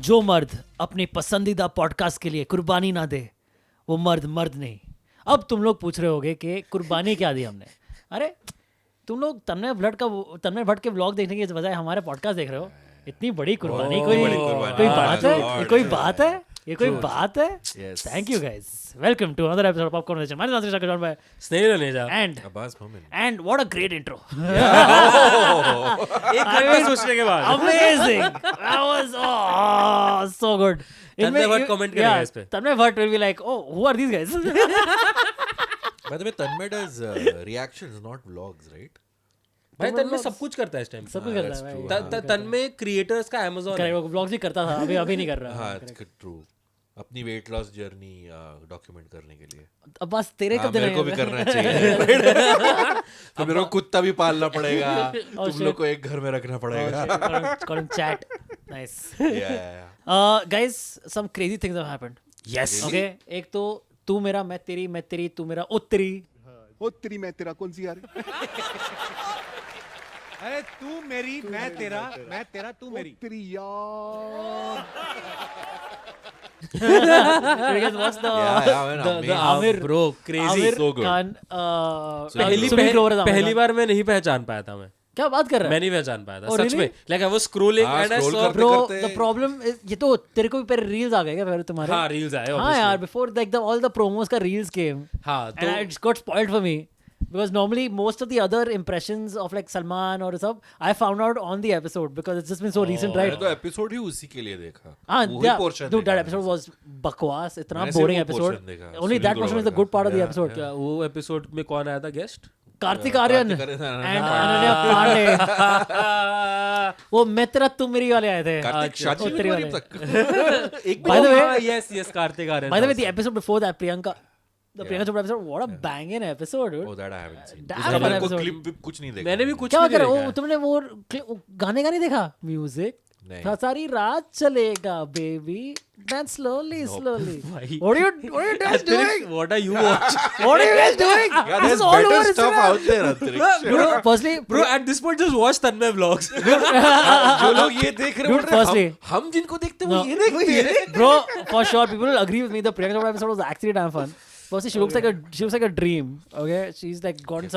जो मर्द अपनी पसंदीदा पॉडकास्ट के लिए कुर्बानी ना दे वो मर्द नहीं। अब तुम लोग पूछ रहे होगे कि कुर्बानी क्या दी हमने। अरे तुम लोग तन्मय भट्ट के व्लॉग देखने की बजाय हमारे पॉडकास्ट देख रहे हो। इतनी बड़ी कुर्बानी कोई बात है? ये कोई बात है? ये कोई बात है? Thank you guys, welcome to another episode of popcorn with my नाम is by स्नेहिल नेजा and what a great intro. एक घंटे सोचने के बाद Amazing. That was so good. Tanmay Bhatt comment करेगा इस पे। तन्मय Bhatt will be like, oh, who are these guys? By the way, Tanmay does reactions, not vlogs, right? भाई तन्मय सब कुछ करता है इस टाइम। सब कुछ करता है भाई। तन्मय क्रिएटर्स का Amazon है। वो ब्लॉग्स भी करता था, अभी नहीं कर रहा। हाँ, ट्रू। अपनी वेट लॉस जर्नी डॉक्यूमेंट करने के लिए। अब बस तेरे कब मेरे को भी करना चाहिए। तो मेरे को कुत्ता भी पालना पड़ेगा, तुम लोग को एक घर में रखना पड़ेगा। Chat. Nice. Yeah. Guys, some crazy things have happened. Yes. Okay, एक तो तू मेरा मैं तेरी तू मेरा उत्तरी मैं तेरा कौन सी यार? अरे तू मेरी मैं तेरा तू मेरी तेरी यार। What's the Amir bro crazy Amir so good. Khan पहली बार मैं नहीं पहचान पाया था। मैं क्या बात कर रहा है? मैं नहीं पहचान पाया था Oh, सच really? में। Like I was scrolling and I saw Bro, करते- the problem is ये तो तेरे को भी पहले रील्स आ गए क्या पहले तुम्हारे? हाँ रील्स आए हाँ obviously। यार, before like all the promos का reels came हाँ and तो it got spoiled for me because normally most of the other impressions of like Salman or सब I found out on the episode because it's just been so recent, right? मैंने तो episode ही उसी के लिए देखा। हाँ, वही yeah, portion dude, देखा that episode मैंने। was बकवास, इतना मैंने सिर्फ boring वो episode. portion देखा, Only Sunil that portion is the Grover good part of the का। episode. क्या वो एपिसोड में कौन आया था गेस्ट? कार्तिक आर्यन कार्तिक आर्यन, and अनन्या पांडे। वो मैं तेरा तुम मेरी वाले आए थे। कार्तिक शादी में उत्तरी करीब वाले। तक। एक By the way, yes Kartik Aaryan. By the way, the episode before that, the Priyanka Chopra episode, what a banging episode, dude. Oh, that I haven't seen. Damn, उसका मेरे को episode. क्लिप भी कुछ नहीं देखा। मैंने भी कुछ क्या नहीं कर देखा। वो तुमने वो गाने का नहीं देखा? म्यूजिक नहीं। सारी रात चलेगा बेबी, dance slowly. भाई। What are you guys doing? What are you watching? What are you guys doing? Yeah, This is there's all better over stuff Instagram. out there, अंतरिक्ष। Bro, firstly, Bro at this point just watch Tanmay vlogs। जो लोग ये देख रहे Dude, firstly, हम जिनको देखते हैं no. वो ये देखते हैं। bro, for sure, people will agree with me. The Priyanka Chopra episode was actually damn fun. Firstly, she looks like a dream. Okay, she's like gotten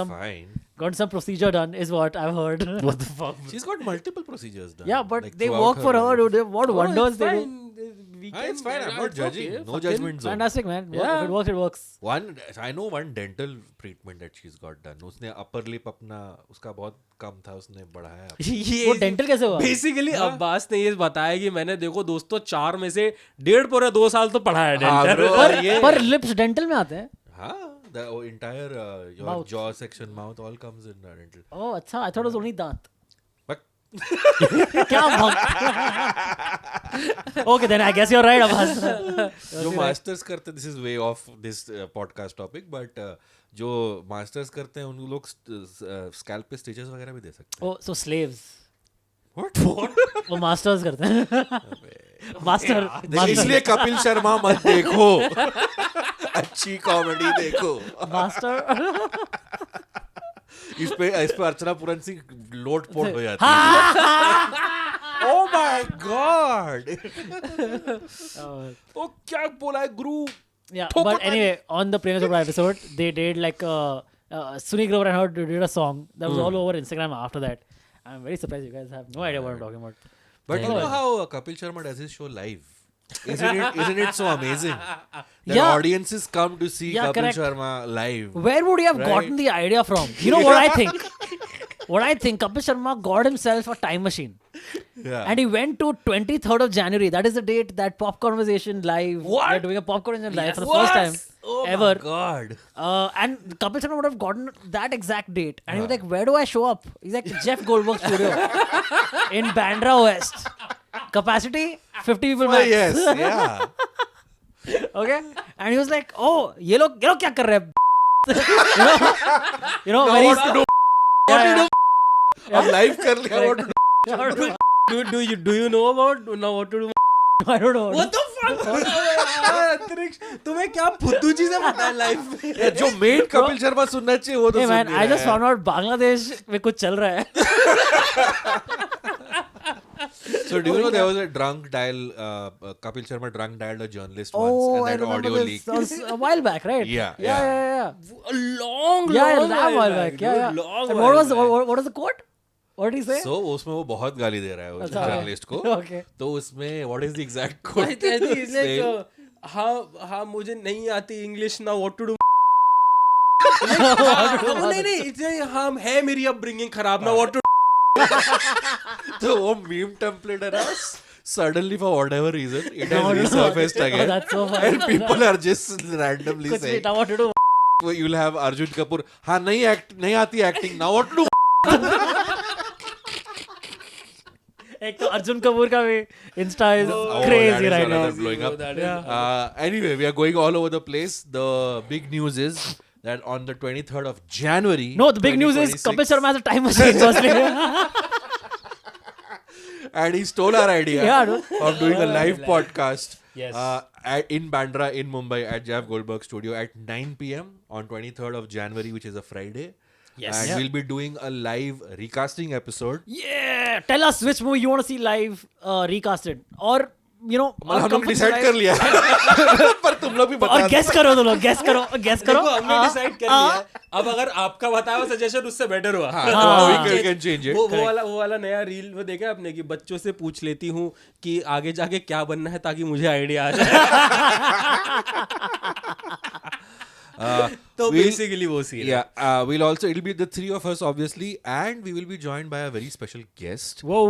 some procedure done, is what I've heard. What the fuck? She's got multiple procedures done. Yeah, but like, they throughout work for her, life. dude. What wonders they do. It's fine. I'm not judging. No judgment zone. Fantastic, man. Yeah. If it works, it works. I know one dental treatment that she's got done. उसने upper lip अपना उसका बहुत कम था, उसने बढ़ाया। वो dental कैसे हुआ? बेसिकली अब्बास ने ये बताया कि मैंने देखो दोस्तों 4 में से 1.5 साल तो पढ़ा है हाँ, डेंटल। bro, और ये पर lips dental में आते हैं? हाँ, the entire your Mouth. jaw section, mouth all comes in dental. Oh, अच्छा. I thought it was only दांत. But क्या Okay, then I guess you're right, Abbas. जो मास्टर्स करते, this is way off this podcast topic, but जो masters करते हैं उन लोग स्कैल्प पे स्टिचेस वगैरह भी दे सकते हैं। Oh, so slaves. What? वो मास्टर्स करते हैं। मास्टर इसलिए कपिल शर्मा मत देखो, अच्छी कॉमेडी देखो। मास्टर इस पे अर्चना पूरन सिंह लोटपोट हो जाती है। Oh my God! ओ क्या बोला है गुरु? Yeah, but anyway, on the Priyanka Chopra episode, they did like Sunil Grover and her did a song that was all over Instagram after that. I'm very surprised you guys have no idea what I'm talking about. But you know how Kapil Sharma does his show live? Isn't it so amazing that Yeah. audiences come to see Yeah, Kapil correct. Sharma live? Where would he have gotten the idea from? You know what I think? What I think, Kapil Sharma got himself a time machine. Yeah. And he went to 23rd of January. That is the date that Pop Conversation Live. What? We're doing a Pop Conversation Live for the What? first time Oh ever. my God. And Kapil Sharma would have gotten that exact date. And he was like, where do I show up? He's like, Jeff Goldberg Studio in Bandra West. Capacity, 50 people max. Yes, yeah. Okay? And he was like, oh, ये लोग क्या कर रहे हैं? you know, Now very... what to do? What to do? अब live कर लिया, what to do? Do you know about now what to do? I don't know. What the fuck? अंतरिक्ष तुम्हें क्या फुद्दू चीजें पता है लाइफ में? जो मेन कपिल शर्मा सुनना चाहिए वो तो Hey सुन man, नहीं I रहा just है। found out बांग्लादेश में कुछ चल रहा है. So do you know there was a drunk dial, Kapil Sharma drunk dialed a journalist once, Oh, and I that remember audio this. leaked. That was a while back, right? Yeah, yeah. A long Yeah, long that while back, back. Yeah. dude, long And while what was back. what was the quote? What did he say? So उसमें वो बहुत गाली दे रहा है उस अच्छा, journalist को. okay. तो उसमें what is the exact I quote? think it's like, Saying, हाँ मुझे नहीं आती इंग्लिश ना व्हाट टू डू नहीं it's like, हाँ है मेरी अपब्रिंगिंग खराब ना व्हाट टू तो वो meme template है ना, suddenly for whatever reason it has No. resurfaced Oh, again, that's so funny. and people are just randomly कुछ भी saying, now what to do? you'll have Arjun Kapoor, हाँ नहीं आती acting, now what to do? एक तो अर्जुन कपूर का भी Insta is that crazy is right now. another blowing up. that is- Anyway, we are going all over the place. The big news is that on the 23rd of January, No, the big news is 2026, Kapil Sharma has a time machine. Firstly. and he stole our idea Yeah, dude. of doing a live podcast. Yes. In Bandra in Mumbai at Jav Goldberg Studio at 9 p.m. on 23rd of January, which is a Friday. Yes. And Yeah. we'll be doing a live recasting episode. Yeah, tell us which movie you want to see live recasted, or you know, मतलब हम लोग come decide live- कर लिया है पर तुम लोग भी बता और गेस करो तुम लोग, गेस करो. देखो हमने डिसाइड कर लिया है। अब अगर आपका बताया हुआ सजेशन उससे बेटर हुआ हाँ, तो we can change it. वो वाला नया रील वो देखा आपने कि बच्चों से पूछ लेती हूँ कि आगे जाके क्या बनना है ताकि मुझे आइडिया आ जाए तो we'll- बेसिकली वो scene Yeah, we'll also, it'll be the three of us obviously, and we will be joined by a very special guest Whoa.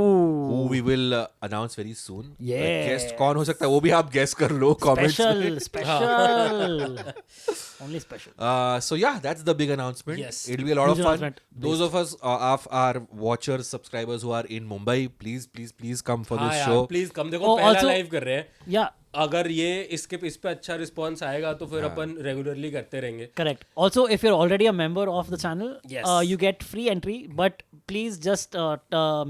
who we will announce very soon. Yeah. The guest कौन हो सकता है वो भी आप guess कर लो comments में. Special. Only special. So yeah, that's the big announcement. Yes. It'll be a lot Huge of fun. announcement. Those of us, of our watchers, subscribers who are in Mumbai, please come for this show. Please come देखो Oh, पहला also- live कर रहे हैं Yeah, अगर ये इस पे अच्छा रिस्पांस आएगा तो फिर अपन रेगुलरली करते रहेंगे correct. Also, if you're already a member of the channel, Yes. you get free entry. But please just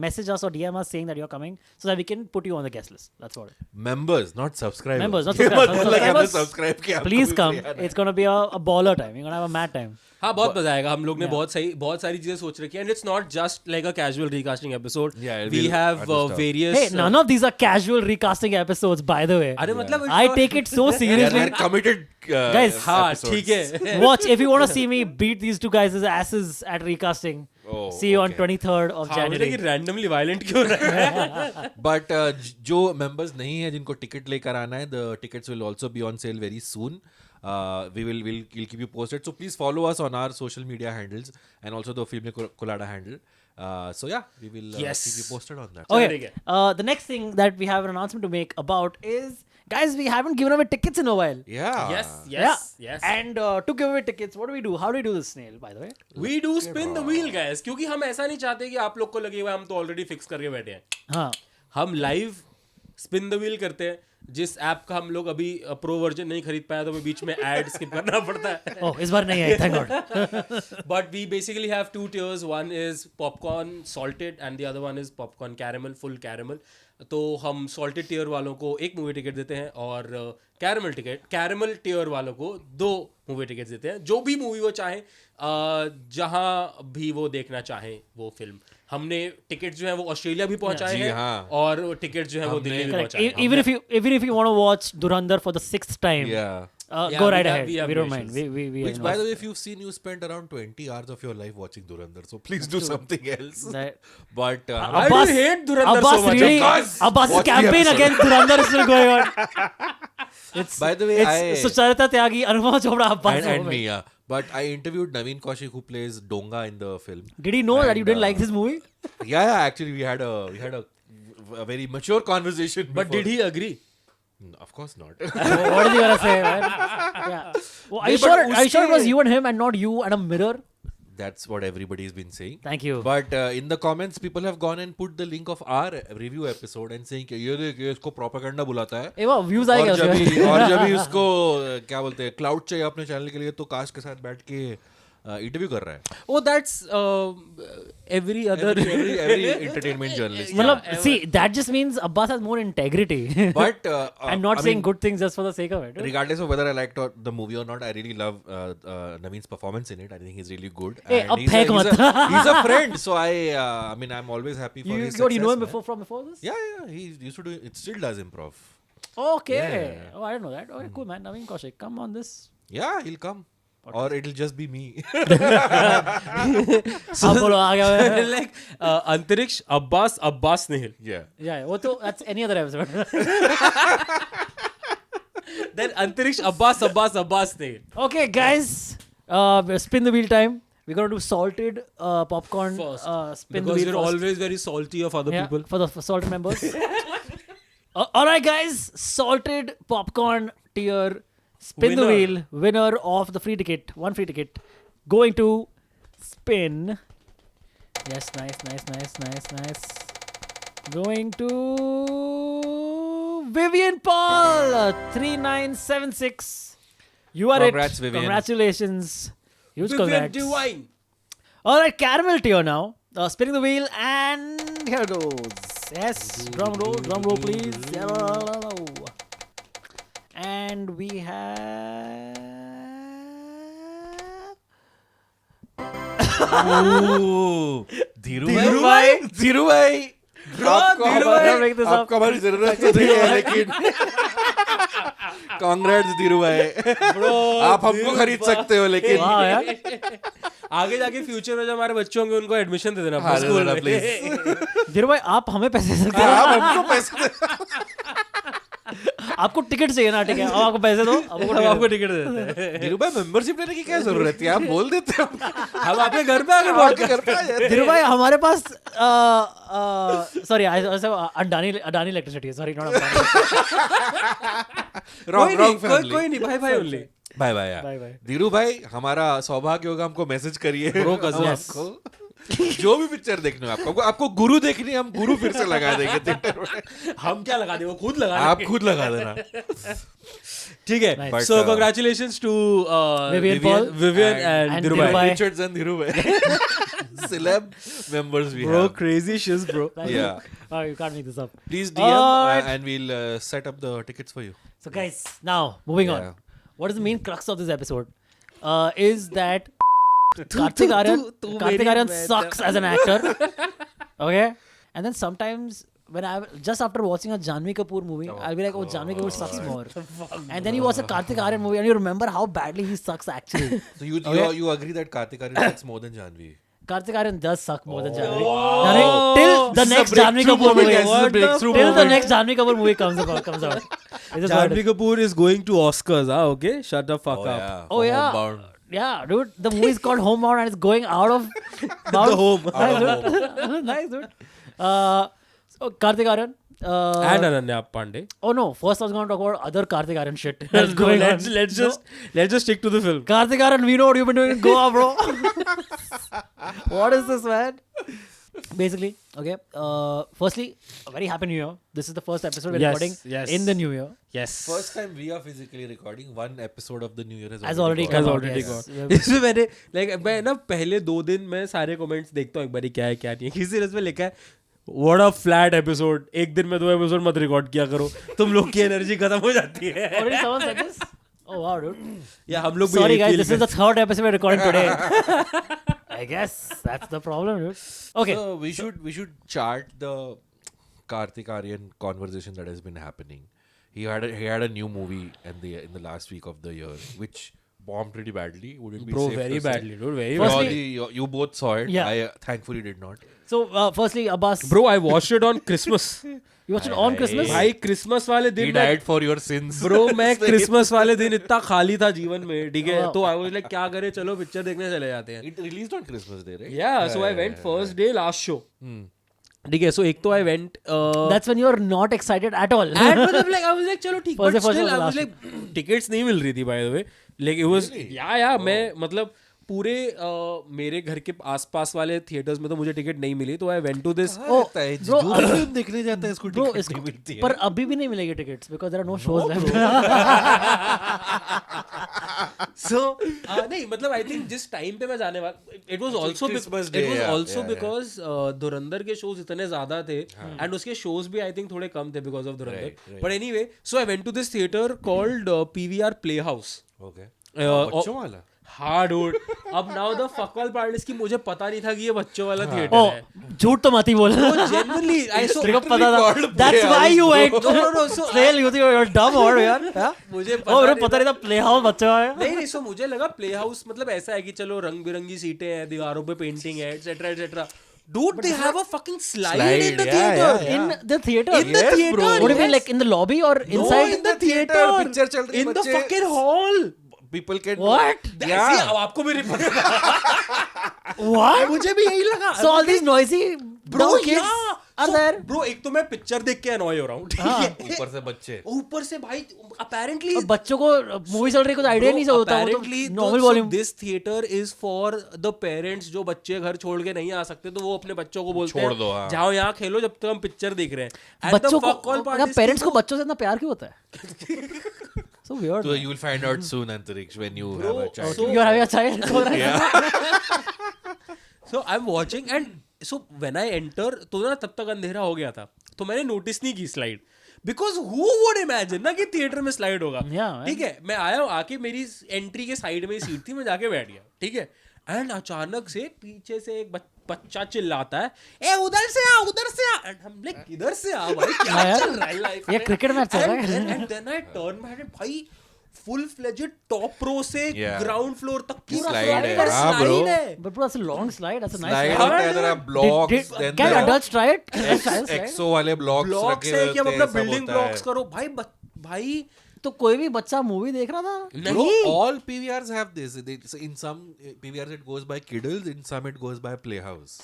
message us or DM us saying that you're coming, so that we can put you on the guest list. That's all. Members, not subscribers. Members, not ये subscribers. मत बोलना कि हमने Subscribers, subscribe किया, आपको Please भी come. free आना है. It's gonna be a baller time. You're gonna have a mad time. हाँ बहुत मजा आएगा हम लोग ने बहुत सारी चीजें सोच रखी है and it's not just like a casual recasting episode Yeah, it'll we be have other stuff. Various Hey, none of these are casual recasting episodes, by the way. अरे मतलब I take it so They're seriously. committed Guys, हाँ episodes. ठीक है Watch if you want to see me beat these two guys' asses at recasting. Oh, See you on okay. 23rd of हाँ मुझे कि January. Randomly violent क्यों रहा है But जो members नहीं है जिनको टिकट लेकर आना है, the tickets will also be on sale very soon. We'll keep you posted. So please follow us on our social media handles and also the Film Colada handle. So yeah, we will Yes. keep you posted on that. Okay. ठीक है. The next thing that we have an announcement to make about is, guys, we haven't given away tickets in a while. Yeah. yes And to give away tickets, what do we do? How do we do this, Snail, by the way? We do spin the wheel guys क्योंकि हम ऐसा नहीं चाहते कि आप लोग को लगे हुआ हम तो ऑलरेडी फिक्स करके बैठे हैं हाँ. हम लाइव स्पिन द व्हील करते हैं जिस ऐप का हम लोग अभी प्रो वर्जन नहीं खरीद पाया तो हमें बीच में ऐड स्किप करना पड़ता है Oh, इस बार नहीं है, thank God. But we basically have two tiers. One is popcorn salted and the other one is popcorn caramel, full caramel. तो हम salted tier वालों को एक मूवी टिकट देते हैं और कैरमल टियर वालों को 2 मूवी टिकट देते हैं जो भी मूवी वो चाहें जहां भी वो देखना चाहें वो फिल्म हमने टिकट जो है वो ऑस्ट्रेलिया भी पहुंचाए जी, हैं हाँ. और टिकट जो है वो दिल्ली भी Correct. पहुंचाए हैं Even if you want to watch Durandar for the 6th time, Yeah. Yeah, go we right have- ahead. we have We don't no mind. issues. We Which, by the way, if you've seen, you spent around 20 hours of your life watching Durandar. So please do something else. That- But I do hate Durandar so much. really, Guys, Abbas' watch the campaign episode. against Durandar is still going on. It's, By the way, it's Sucharita Tyagi, Anupama Chopra, Abbas. and me, yeah. But I interviewed Naveen Kaushik, who plays Donga in the film. Did he know that you And, didn't like this movie? Yeah, actually, we had a very mature conversation. But did he agree? Of course not. What is he gonna say, man? Yeah. Well, are you but sure it was uske- you and him and not you and a mirror? That's what everybody's been saying. Thank you. But in the comments, people have gone and put the link of our review episode and saying कि ये देख ये इसको propaganda बुलाता है. ए वो views आएगा और उसके जब भी उसको क्या बोलते हैं क्लाउड चाहिए अपने चैनल के लिए तो काश के साथ बैठ के इंटरव्यू कर रहा है. Oh, that's every other. Every entertainment journalist. मतलब see that just means Abbas has more integrity. But and not I saying mean, good things just for the sake of it. regardless of whether I liked the movie or not, I really love Naveen's performance in it. I think he's really good. Hey, And ab he's phek mat. he's a friend, so I mean, I'm always happy for his You know him success, man. from before this? Yeah, he used to do it. Still does improv. Okay. Yeah. Oh, I didn't know that. Okay, cool, man. Naveen Kaushik, come on this. Yeah, he'll come. Or it'll just be me. आप बोलो आ गया मैं. Like Antariksh, Abbas Nihil. Yeah. Yeah, वो तो that's any other episode. Then Antariksh, Abbas Nihil. Okay, guys. Spin the wheel time. We're gonna do salted popcorn. First. Spin the Because wheel we're first. always very salty of other Yeah, people. for salted members. All right, guys. Salted popcorn tier. Spin the Winner. wheel. Winner of the free ticket. One free ticket. Going to spin. Yes, nice. Going to Vivian Paul. 3976. You are Congrats, it. Vivian. Congratulations. Huge Vivian congrats. Divine. All right, caramel tier now. Spinning the wheel, and here goes. Yes, drum roll, please. And we have. Ooh, Dhiru भाई. Don't make this up. आपको हमारी जरूरत तो नहीं है, लेकिन congrats Dhiru भाई. आप हमको खरीद सकते हो, लेकिन Wow, यार. आगे जाके फ्यूचर में जब हमारे बच्चे होंगे उनको एडमिशन दे देना हाँ, दे स्कूल देना, में. please. धीरू भाई, आप हमें पैसे दे सकते आप हमको पैसे दे. हो. आपको टिकट चाहिए ना, ठीक है? अब आपको पैसे दो. हम आपको टिकट दे देते हैं. धीरू भाई, मेंबरशिप लेने की क्या जरूरत है? आप बोल देते हो. हम आपके घर पे आके आपके घर पे आ जाते हैं. धीरू भाई, हमारे पास sorry Adani electricity. Sorry, not Wrong family. कोई नहीं, भाई ओनली. Bye bye Bye bye. Dhiru भाई, हमारा सौभाग्य होगा, हमको मैसेज करिए. Bro, cousin. हम आपको जो भी पिक्चर देखनी हो, आपको गुरु देखनी है, हम गुरु फिर से लगा देंगे थिएटर में. हम क्या लगा दे, वो खुद लगा आप देंगे. खुद लगा देना. ठीक है. Nice. But, So congratulations to Vivian Paul Vivian and and Dhiru Dhiru bhai. bhai. Richards and Dhiru bhai. Celeb members we Bro, have. crazy shiz, bro. Yeah. Oh, you can't make this up. Please DM Alright. and we'll set up the tickets for you. So, guys, now moving on. Yeah. What is the main crux of this episode? Is that Kartik Aaryan sucks as an actor. Okay, and then sometimes when just after watching a Janhvi Kapoor movie, I'll be like, oh, Janhvi Kapoor sucks more. And then you watch a Kartik Aaryan movie and you remember how badly he sucks actually. So you agree that Kartik Aaryan sucks more than Janhvi? Kartik Aaryan does suck more than Janhvi. Till the This is a next Janhvi breakthrough Kapoor moment, movie. guys. This is a breakthrough Till the moment. next Janhvi Kapoor movie comes out. It is what it Janhvi is. Kapoor is going to Oscars, huh? Okay, shut the fuck up. Yeah. Oh yeah. Homebound. Yeah, dude. The movie is called Homebound and it's going out of bounds. The home. Nice, dude. Nice, dude. So Kartik Aaryan. And Ananya Pandey. Oh no! First I was going to talk about other Kartik Aaryan shit. Let's go. going Let's on. just stick to the film. Kartik Aaryan, we know what you've been doing in Goa, bro. What is this, man? Basically, okay. Firstly, a very happy New Year. This is the first episode we're Yes, recording yes. in the New Year. Yes. First time we are physically recording, one episode of the New Year Has already gone. come out. already yes. gone. इसमें मैंने मैं ना पहले 2 दिन में सारे comments देखता हूँ एक बारी क्या है क्या नहीं है. किसी ने इसमें लिखा है What a flat episode. एक दिन में 2 एपिसोड मत रिकॉर्ड किया करो, तुम लोग की एनर्जी खत्म हो जाती है. Already someone said this? Oh wow, dude. या हम लोग भी Sorry यही guys, feel this is the third episode we're recording today. I guess that's the problem, dude. Okay. So we should chart the Kartik Aaryan conversation that has been happening. He had a new movie in the last week of the year, which bombed pretty badly. Would it be Bro, safe very to say? badly, dude. Very Firstly- badly. You both saw it. Yeah. I thankfully did not. So firstly, Abbas, Bro, I watched it on Christmas. you watched it on Christmas? भाई Christmas वाले He दिन died for your sins. Bro मैं Christmas वाले दिन इतना खाली था जीवन में, ठीक है, Oh. तो आई वाज लाइक क्या करे, चलो पिक्चर देखने चले जाते हैं. It released on Christmas Day, right? Yeah, so I went first day last show. ठीक है, so एक तो I went That's when you're not excited at all. and मतलब like I was like चलो ठीक, First but day, first still day, I was last like tickets नहीं मिल रही थी by the way. Like it was yeah मैं मतलब पूरे मेरे घर के आसपास वाले थिएटर्स में तो मुझे टिकट नहीं मिली, तो I went to this. Oh, जो bro, फिल्म देखने जाता है इसको Bro, टिकट नहीं मिलती है. पर अभी भी नहीं मिलेगी tickets because there are no shows left. So नहीं मतलब I think जिस time पे मैं जाने वाला it was also Christmas it Day, was yeah, also yeah, because धुरंधर के shows इतने ज़्यादा थे and उसके shows भी I think थोड़े कम थे because of Dhurandhar. Right. But anyway, so I went to this theater called PVR Playhouse. Okay. बच्चों वाला हाँ dude. अब now the fuck all part is कि मुझे पता नहीं था कि ये बच्चों वाला theater ओ है. झूठ तो मत ही बोल So genuinely I saw तेरे को पता था that's why you went no, so Snail, you're dumb or यार हाँ? मुझे ओ मेरे पता नहीं था प्ले हाउस बच्चा है नहीं सो मुझे लगा प्ले हाउस मतलब ऐसा है कि चलो रंग बिरंगी सीटें हैं दीवारों पे पेंटिंग है etcetera etcetera dude they have a fucking slide in the theater in the theater in the theater bro. what do you mean like in the lobby or no inside in the theater picture चल रही in the बच्चे- fucking hall people can What? ऐसी अब आपको भी नहीं पता what मुझे भी यही लगा so all these noisy bro dumb kids yeah are there bro एक तो मैं पिक्चर देख के अनॉय हो रहा हूँ ठीक है ऊपर से बच्चे ऊपर से भाई apparently और बच्चों को मूवी चल रही कुछ आइडिया नहीं होता वो apparently तो normal volume this theater is for the parents जो बच्चे घर छोड़ के नहीं आ सकते तो वो अपने बच्चों को बोलते छोड़ हैं दो, हाँ। जाओ यहाँ खेलो जब तक हम पिक्चर देख रहे हैं And the बच्चों fuck all part को is पेरेंट्स कि को बच्चों से इतना प्यार क्यों होता है so weird so you will find out soon Antariksh when you Bro, have a child so- you're having a child so right so I'm watching and so when I enter तो ना तब तक अंधेरा हो गया था तो मैंने नोटिस नहीं की slide because who would imagine ना कि थिएटर में स्लाइड होगा Yeah, ठीक है मैं आया आके मेरी एंट्री के साइड में ही सीट थी मैं जाके बैठ गया ठीक है एंड अचानक से पीछे से एक बच्चा चिल्लाता है ए उधर से आ एंड हम लाइक किधर से आ भाई क्या हाँ यार, चल रहा है लाइफ ये cricket match चल रहा है। And then I turn back भाई फुल फ्लेजेड टॉप रो से Yeah. ग्राउंड फ्लोर तक पूरा Slide है, proper हाँ, bro. slide है but bro that's a long slide that's a nice slide slide होता है there are blocks then can there are adults try it can adults try the slide? exo वाले blocks blocks रखे है हुए कि हम होते अपना हैं, सब बिल्डिंग होता है। ब्लॉक्स करो भाई भाई तो कोई भी बच्चा मूवी देख रहा था Bro, नहीं all PVRs have this. So in some PVRs it goes by Kiddles, in some it goes by Playhouse.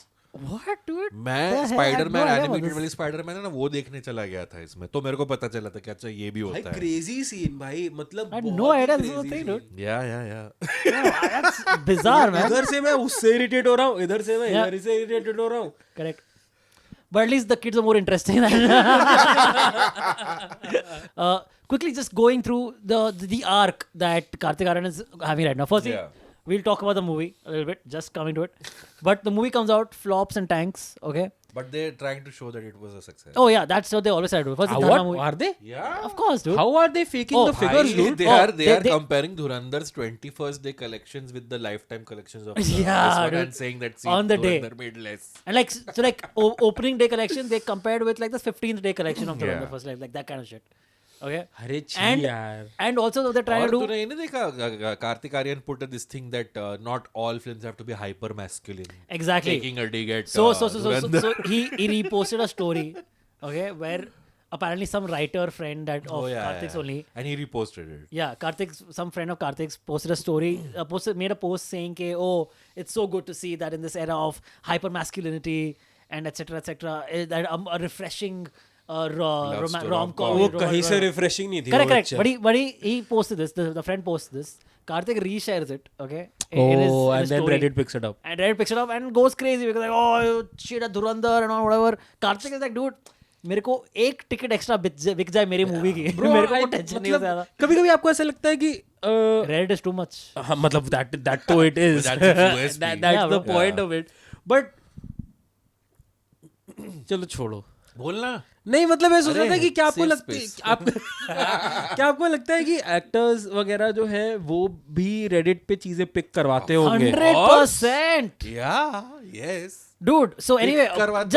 what dude मैं The hell? I had Spiderman no idea about animated this. वाली Spiderman है ना वो देखने चला गया था इसमें तो मेरे को पता चला था कि अच्छा ये भी भाई होता है क्रेजी सीन भाई मतलब I had बहुत no he idea this was a crazy thing, scene। dude. या that's bizarre man इधर से मैं उससे इरिटेट हो रहा हूँ इधर से मैं Yeah. इधर से इरिटेट हो रहा हूँ correct but at least the kids are more interesting than quickly just going through the arc that Kartik Aaryan is having right now firstly Yeah. we'll talk about the movie a little bit just coming to it but the movie comes out flops and tanks okay but they're trying to show that it was a success. oh yeah that's what they always try to do first the Dharma what movie are they Yeah. of course dude how are they faking Oh, the figures Bhai, dude they Oh, are they are they- comparing Dhurandar's 21st day collections with the lifetime collections of Yeah, this one dude. and saying that see, On the day. Dhurandhar made less. and like so like opening day collection they compared with like the 15th day collection of Dhurandhar Yeah. first like that kind of shit okay अरे छी and यार and also they're trying और to do तूने ये नहीं देखा Kartik Aaryan put this thing that not all films have to be hyper masculine. exactly Taking a dig at so Dhurandhar. so he reposted a story okay where apparently some writer friend that of Oh, yeah, Kartik's yeah. only And he reposted it. yeah Kartik's some friend of Kartik's posted a story made a post saying ke, oh it's so good to see that in this era of hyper masculinity and etc that a refreshing rom-com वो कहीं से refreshing नहीं थी correct वो correct picture। but he posted this the friend posted this Kartik reshares it okay Oh, in his and then story. Reddit picks it up And Reddit picks it up and goes crazy because like oh shit at Dhurandhar and all whatever Kartik is like dude मेरे को एक ticket extra बिक जाए मेरी movie की मेरे को tension नहीं होता कभी कभी आपको ऐसा लगता है कि Reddit is too much हाँ मतलब that तो it is That's its USP. that's Yeah, the bro. point of it but चलो छोड़ो बोलना नहीं मतलब मैं सोच रहा अरे, था कि क्या आपको safe लगता है space. आप क्या आपको लगता है कि एक्टर्स वगैरह जो है वो भी रेडिट पे चीजें पिक करवाते होंगे 100% Yeah, yes. dude so anyway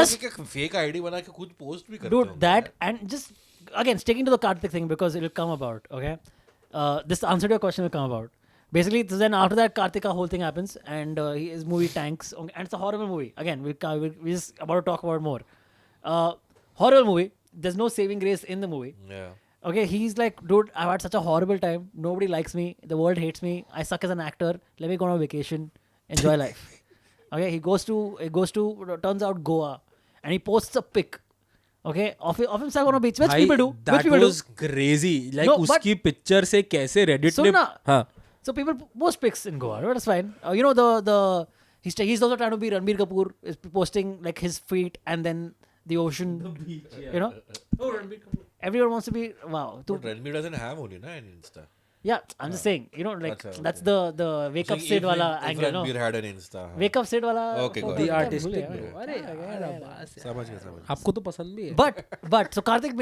just fake ID बना के खुद पोस्ट भी करते dude होंगे। that and just again sticking to the Kartik thing because it will come about okay this answer to your question will come about basically so then after that Kartika whole thing happens and his movie tanks and it's a horrible movie again we just about to talk about more horrible movie there's no saving grace in the movie Yeah. okay he's like dude I've had such a horrible time nobody likes me the world hates me I suck as an actor let me go on a vacation enjoy life okay he goes to turns out Goa and he posts a pic okay of himself on a beach which भाई people do which that people do was crazy like No, but- उसकी picture से कैसे Reddit So ने na- हाँ so people post pics in Goa right? That's fine you know the he's also trying to be Ranbir Kapoor is posting like his feet and then the ocean you know everyone wants to be wow But Ranbir doesn't have only na an Insta. Yeah, I'm just saying, you know, like Acha, that's the wake up So Sid wala Efren angle, no? Beer had an Insta. हाँ. Wake up Sid wala. Okay, got photo. it. The क्या artistic भूल गया bro. मैं? अरे यार समझ गया. आपको तो पसंद भी है. But so Karthik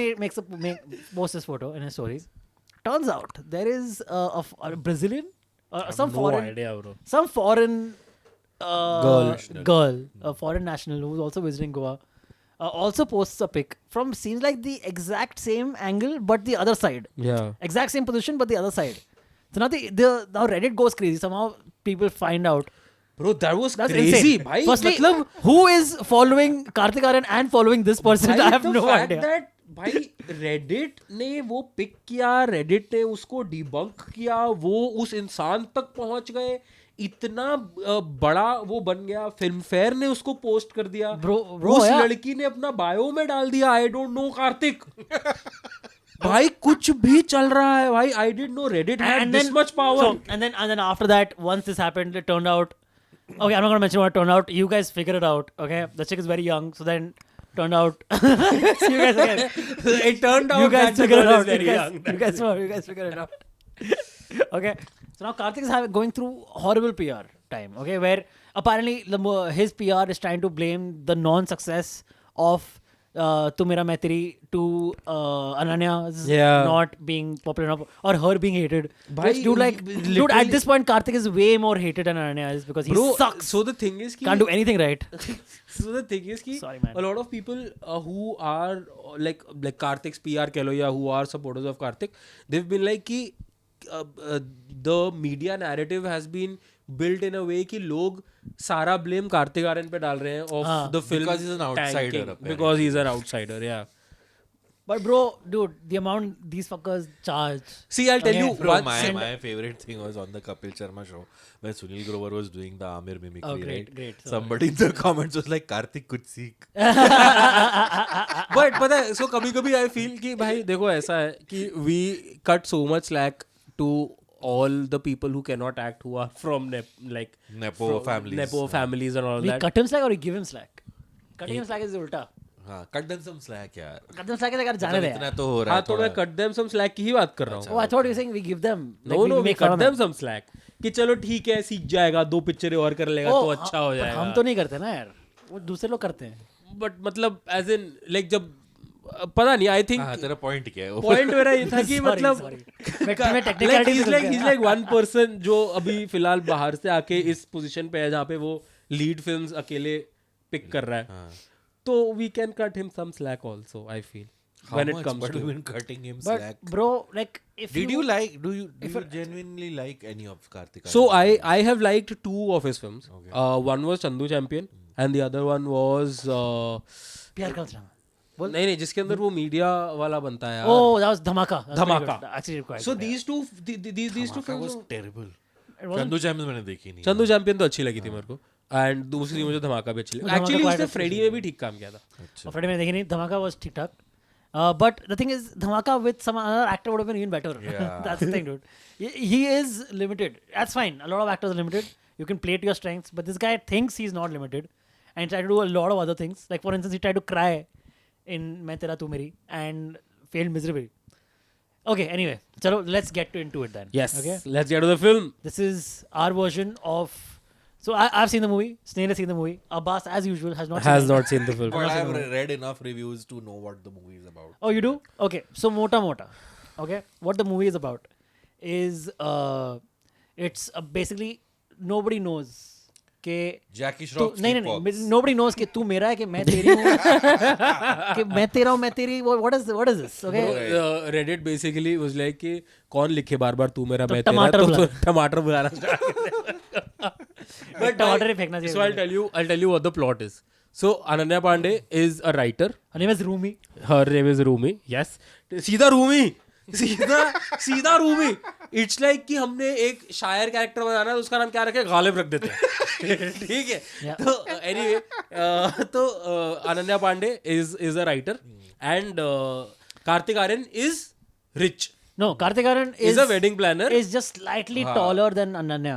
posts this photo in his stories. Turns out there is a Brazilian, some no foreign, idea, bro. some foreign Girl. a foreign national who's also visiting Goa, also posts a pic from seems like the exact same angle but the other side, Yeah. exact same position but the other side. So now now Reddit goes crazy. Somehow people find out. Bro, that was That's crazy, insane. भाई. Firstly, मतलब who is following Karthik Aryan and following this person? I have the no fact idea. that भाई Reddit ने वो pick किया, Reddit ने उसको debunk किया, वो उस इंसान तक पहुंच गए, इतना बड़ा वो बन गया, फिल्म फेयर ने उसको पोस्ट कर दिया, Bro, उस yeah. लड़की ने अपना बायो में डाल दिया आई डोंट नो कार्तिक. भाई कुछ भी चल रहा है भाई. I didn't know Reddit had this much power. So, and then after that, once this happened, it turned out. Okay, I'm not gonna mention what it turned out. You guys figure it out. Okay, the chick is very young, so then turned out. So you guys again. It turned out You guys that the figure it girl is out. very You young. guys figure it out. Okay, so now Karthik is going through horrible PR time. Okay, where apparently his PR is trying to blame the non-success of Tu Mera Main Teri to Ananya's Yeah. not being popular enough or her being hated. Bhai, Which, dude, like, dude, at literally- this point, Karthik is way more hated than Ananya is because he Bro, sucks. so the thing is Can't do anything right. So the thing is कि Sorry, man. a lot of people who are like Karthik's PR कह लो या who are supporters of Karthik, they've been like कि the media narrative has been built in a way कि लोग सारा blame Kartik Aaryan पे डाल रहे हैं of the film Because he's an outsider, tanking. apparently. Because he's an outsider, yeah. But bro, dude, the amount these fuckers charge. See, I'll tell Okay. you Bro, one. my favorite thing was on the Kapil Sharma show when Sunil Grover was doing the Amir mimicry, Oh, great, right? great. So- Somebody in the comments was like, Karthik could seek. But पता है, so कभी-कभी I feel कि भाई देखो ऐसा है कि we cut so much slack to all the people who cannot act, who are from Nepo families. Nepo families and all We that. cut him slack or we give him slack? Cutting him slack is ulta. हाँ, cut them some slack यार. Cut them slack is like जाने दे. इतना तो हो रहा हाँ है तो मैं थोड़ा. cut them some slack की ही बात कर रहा हूँ. Oh, I thought you were saying we give them. Like No, we make fun cut of them some slack. कि चलो ठीक है, सीख जाएगा, 2 पिक्चरें और कर लेगा Oh, तो अच्छा हो but जाएगा. हम तो नहीं करते ना यार. वो दूसरे लोग करते हैं. But मतलब as in like जब पता नहीं, I think हाँ, तेरा point क्या है? वो point मेरा ये था कि Sorry, मतलब sorry. मैं technicality like से घुस he's गया. like one person जो अभी फिलहाल बाहर से आके इस पोजीशन पे है जहाँ पे वो लीड फिल्म्स अकेले पिक कर रहा है. तो we can cut him some slack also, I feel. How when much? it comes What to have you been cutting him But slack? bro, like if Did you you like? Do you genuinely like any of Karthik? So Aryan? I have liked 2 of his films. One was Chandu Champion and the other one was प्यार का drama. बोल. नहीं जिसके अंदर वो media वाला बनता है यार. Oh, that was Dhamaka. That's very Dhamaka. good. Actually, quite So good, yeah. these two That films. was terrible. It wasn't- Chandu champions मैंने देखी नहीं. चंदू चैंपियन तो अच्छी लगी थी मेरे को. एंड दूसरी मुझे धमाका भी अच्छी लगी. धमाका एक्चुअली quite उसने अच्छी फ्रेडी में भी ठीक काम किया था. और फ्राइडे मैंने देखी नहीं. धमाका was ठीक ठाक. But the thing is, Dhamaka with some other actor would have been even better. Yeah. That's the thing, dude. He is limited. That's fine. A lot of actors are limited. You can play to your strengths, but this guy thinks he's not limited and tried to do a lot of other things. Like for instance, he tried to cry in Main Tera Tu Meri and failed miserably. Okay, anyway, chalo, let's get into it then. Yes. Okay. Let's get to the film. This is our version of. So I've seen the movie. Snail has seen the movie. Abbas, as usual, has not. Has seen it. not seen the film. But I have read enough reviews to know what the movie is about. Oh, you do? Okay. So Mota Mota. Okay. What the movie is about is it's basically nobody knows कि Jackie तू Shroff. नहीं nobody knows कि तू मेरा है कि मैं तेरी हूँ कि मैं तेरा हूँ मैं तेरी what is this? Okay. Reddit basically was like कि कौन लिखे बार-बार तू मेरा तो मैं तेरा, टमाटर तो बुला. टमाटर बुलाना start कर दे. But टमाटर ही फेंकना चाहिए. So I'll tell you what the plot is. So Ananya Pandey is a writer. Her name is Rumi. Her name is Rumi. Yes. सीधा रूमी. इट्स लाइक कि हमने एक शायर कैरेक्टर बनाना है तो उसका नाम क्या रखे, गालिब रख देते हैं. ठीक है. Yeah. तो एनीवे तो Ananya Pandey is a writer and Kartik Aaryan is rich. No, Karthik Aryan Is a wedding planner. Is just slightly taller than Ananya,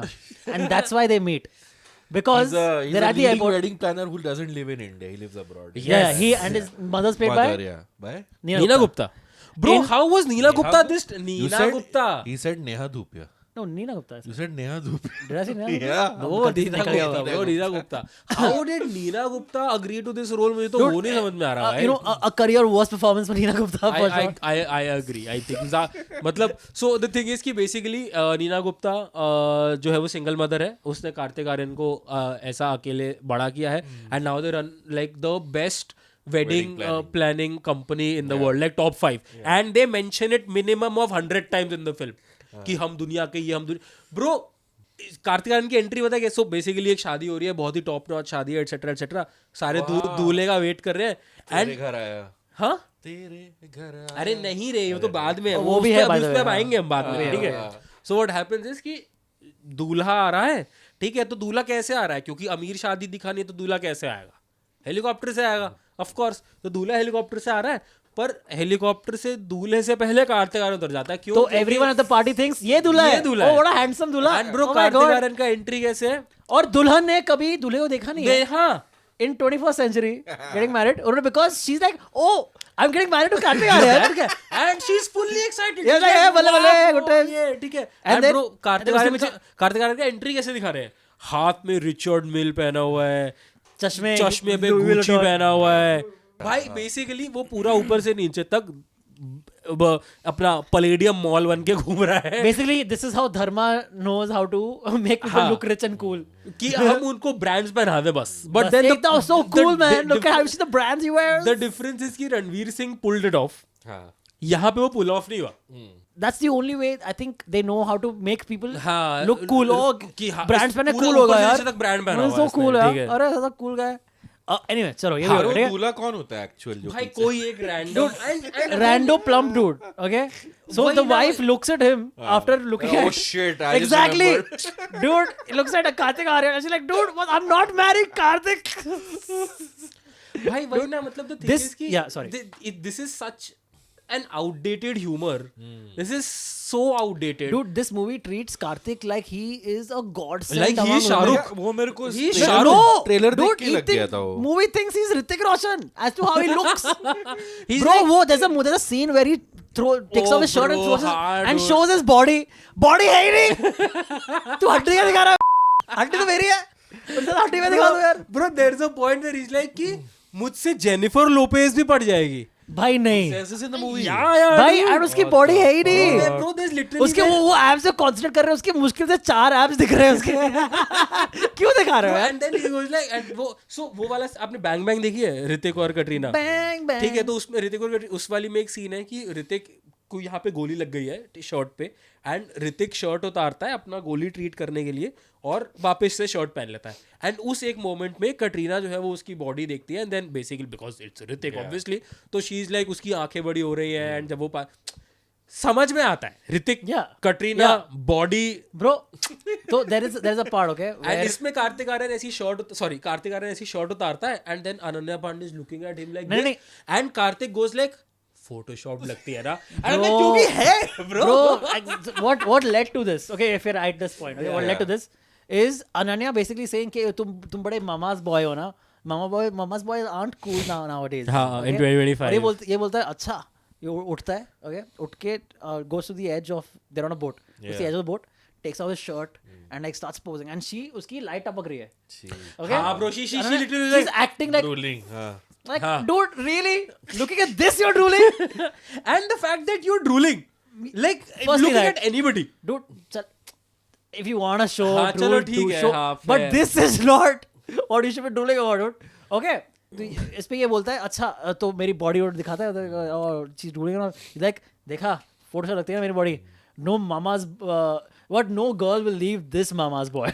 and that's why they meet because He's a they're at the leading airport. wedding planner who doesn't live in India. He lives abroad. Yeah, he and his mother's played by Mother, yeah. By? Neena Gupta. Bro, how was Neela Gupta this? You Neela said- Gupta. He said Neha Dhupia. No, Neena Gupta. You said Neha Dhupia. Did I say Neena Gupta? Yeah. No, Neena Gupta. Bro, Neena Gupta. How did Neena Gupta agree to this role? मुझे तो वो नहीं समझ में आ रहा है. You know, a career worst performance for Neena Gupta for sure. I agree. I think मतलब so the thing is कि basically नीना गुप्ता जो है वो सिंगल मदर है. उसने कार्तिक आर्यन को ऐसा अकेले बड़ा किया है. And now they run like the best wedding planning company in the world, like top 5. And they mention it minimum of 100 times in the film. कि हम दुनिया के ये हम दुनिया. Bro, कार्तिक आर्यन की एंट्री पता है क्या? सो बेसिकली एक शादी हो रही है, बहुत ही टॉप नॉच शादी है, एटसेट्रा एटसेट्रा. सारे दूल्हे का वेट कर रहे हैं. तेरे घर आया. हाँ तेरे घर आया. अरे नहीं रे, वो तो बाद में है. वो भी है, by the उस way, पे आएंगे हम बाद में, ठीक है. सो व्हाट हैपेंस इज कि दूल्हा आ रहा है, ठीक है. तो दूल्हा कैसे आ रहा है? क्योंकि अमीर शादी दिखानी है तो दूल्हा कैसे आएगा? हेलीकॉप्टर से आएगा, ऑफ कोर्स. तो दूल्हा हेलीकॉप्टर से आ रहा है, पर हेलीकॉप्टर से दूल्हे से पहले कार्तिक आर्यन उतर जाता है. क्यों? तो everyone at the party thinks ये दूल्हा है. दूल्हा Oh, है. what a handsome दूल्हा. And bro Oh my Kartik God. Aaryan का एंट्री कैसे है? और दुल्हन ने कभी दूल्हे को देखा नहीं है. हाँ In 21st century, getting married, or because she's like, oh, I'm getting married to Kartik Aaryan. ठीक है. And she is fully excited. Yeah, like, yeah, बल्ले बल्ले, good times. ठीक है. And and then- bro Kartik and then Aaryan का entry कैसे दिखा रहे हैं? हाथ में रिचर्ड मिल पहना हुआ है, चश्मे पे Louis गुच्ची Vuitton. पहना हुआ है. भाई बेसिकली वो पूरा ऊपर से नीचे तक अपना पलेडियम मॉल बन के घूम रहा है. Basically, this is how Dharma knows how to make people look rich and cool. कि हम उनको ब्रांड्स पहना दे बस. But but then then that was so cool, man. Look at how you see the brands he wears. The difference is कि Ranveer Singh pulled it off. हाँ. यहाँ पे वो पुल ऑफ नहीं हुआ. That's the only way I think they know how to make people हाँ, look cool. Oh, कि हाँ, brands पहने पूरा cool होगा ऊपर से यार. नीचे तक brand पहना It's हुआ so है इसने, cool ठीक यार. है. अरे ऐसा cool guy. Anyway, चलो ये भी हाँ, हो वो गया. दूल्हा कौन होता है एक्चुअल जो भाई पीछे? कोई एक random Rando plump dude. Okay, so वही the ना, wife looks at him after looking Oh at shit, I just exactly, remembered. dude. Looks at a Kartik Aaryan. She's like, dude, I'm not married, Kartik. भाई वही ना. मतलब the thing This- is कि yeah, sorry. this is such an outdated humor. This is so outdated. Dude, this movie treats Kartik like he is a godsend. Like he among is Shah Rukh. women. वो मेरे को He is trailer- Shah No, Rukh. trailer देख dude, के लग गया था वो. movie thinks he's Hrithik Roshan as to how he looks. He's Bro, like- wo, there's a scene where he takes Oh, off his shirt and bro, throws हाँ, and dude. shows his body. Body है ही नहीं. तू हड्डी क्या दिखा रहा है? हड्डी तो मेरी है. उनसे हड्डी में दिखा दो यार. Bro, there's a point where he's like कि मुझसे जेनिफर लोपेज भी पड़ जाएगी. भाई नहीं. This is in the movie. यार भाई and उसकी बॉडी है ही नहीं. Bro, there's literally उसके वो एब्स से कॉन्सेंट्रेट कर रहे हैं. उसके मुश्किल से 4 एब्स दिख रहे हैं उसके. क्यों दिखा रहे हो यार? and then he goes like and वो वाला आपने बैंग बैंग देखी है ऋतिक और कटरीना? Bang bang. ठीक है. तो उसमें ऋतिक और उस वाली में एक सीन है कि ऋतिक को यहाँ पे गोली लग गई है शर्ट पे, एंड ऋतिक शर्ट उतारता है अपना गोली ट्रीट करने के लिए और वापस से शर्ट पहन लेता है. एंड उस एक मोमेंट में कटरीना जो है वो उसकी बॉडी देखती है, and then basically because it's Hrithik obviously, तो शी इज लाइक उसकी आंखें बड़ी हो रही हैं, एंड जब वो समझ में आता है ऋतिक कटरीना बॉडी Bro, तो there is a part, okay, and where इसमें कार्तिक आर्यन ऐसी शर्ट उतारता है, and then Ananya Pandey is looking at him like नहीं. And Kartik goes like Photoshop लगती है ना. Bro, क्योंकि है bro, what led to this? Okay, if you're at this point, okay, what led to this is Ananya basically saying कि तुम बड़े mama's boy हो ना. Mama's boys aren't cool nowadays. हाँ, okay? in 2025. और ये बोलता है अच्छा, ये उठता है, okay, उठ के goes to the edge of, they're on a boat, उसकी edge of the boat, takes off his shirt and like starts posing, and she उसकी light टपक रही है. Okay? हाँ bro, she Ananya, literally she's like acting like Drooling. हाँ. like हाँ. dude, really? Looking at this, you're drooling? and the fact that you're drooling like Firstly looking that. at anybody. Dude, if you want to show हाँ, drool, चलो do ठीक है, show, हाँ, but fair. this is not what you should be drooling about, dude. Okay, तो इस पे ये बोलता है अच्छा तो मेरी बॉडी और दिखाता है और चीज ड्रूलिंग और लाइक देखा फोटो से लगती है ना मेरी body. No mama's what no girl will leave this mama's boy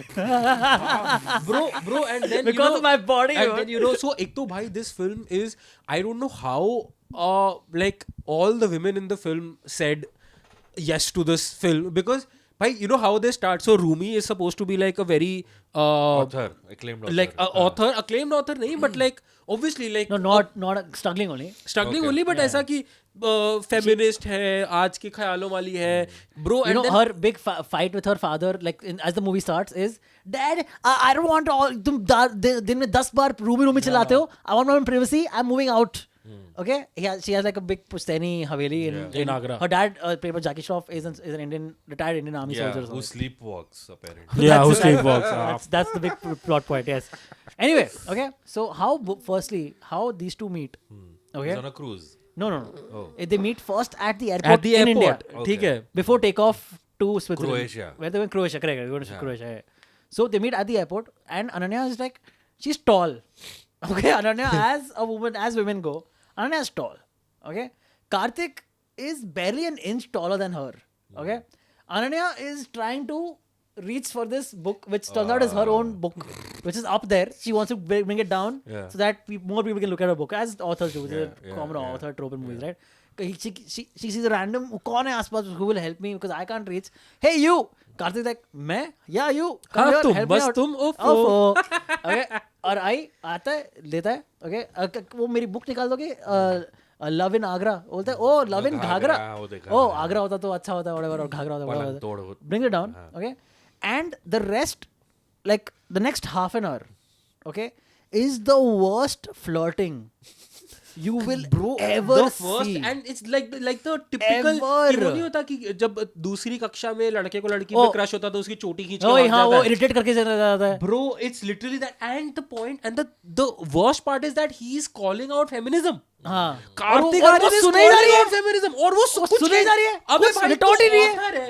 bro and then because of my body. and then so ek to bhai this film is, I don't know how like all the women in the film said yes to this film, because bhai you know how they start. So Rumi is supposed to be like a very Author, acclaimed author. like acclaimed author nahi, but like obviously like No, not struggling only. struggling Okay. only, but ऐसा कि feminist है, आज के ख्यालों वाली है bro. You and know then, her big fight with her father, like as the movie starts, is Dad, I don't want all तुम दिन में 10 बार रूमी चलाते हो. I want my own privacy. I'm moving out. Okay, she has like a big Pushtaini haveli In Agra. Her dad, played by Jackie Shroff, is an Indian retired Indian army soldier. Yeah, or who something. sleepwalks apparently. Yeah, who sleepwalks. That's the big plot point. Yes. Anyway, okay. So firstly, how these two meet? Okay. He's on a cruise. No. Oh. They meet first at the airport. At the in airport. India ठीक है. before takeoff to Switzerland. Croatia. Where they went Croatia. Correct. They went to Croatia. Yeah. So they meet at the airport, and Ananya is like, she's tall. Okay, Ananya as a woman, as women go, Ananya is tall. Okay, Karthik is barely an inch taller than her. Okay, Ananya is trying to reach for this book, which turns out is her own book, which is up there. She wants to bring it down Yeah. so that more people can look at her book, as authors do, which is a Yeah, common yeah. author trope in movies, right? She sees a random, कौन है आसपास, who will help me because I can't reach. Hey you, Karthik like, मैं? Yeah you. Come हाँ, here, तुम, help me बस out. तुम, ओफो. Okay, और आता है, लेता है. Okay, वो मेरी बुक निकाल दोगे? लव इन आगरा बोलते हैं. ओ लव इन घाघरा. वो देखा ओ है. आगरा होता तो अच्छा होता, whatever, और घाघरा होता पलंग whatever. तोड़ हो. Bring it down. Okay, and the rest, like the next half an hour, okay, is the worst flirting you will ever The first see. and it's like the typical Ever. कि वो नहीं होता कि जब दूसरी कक्षा में लड़के को लड़की पे क्रश होता तो उसकी चोटी खींच के ओए भाग हाँ, जाता वो है. इरिटेट करके चला जाता है. Bro, it's literally that, and the point, and the worst part is that he is calling out feminism. हाँ. कार्तिक और वो आर्यन is सुने ही जा रही calling है. out feminism, और वो कुछ सुने ही जा रही है. अबे कुछ भाई retort ही तू नहीं है. author है.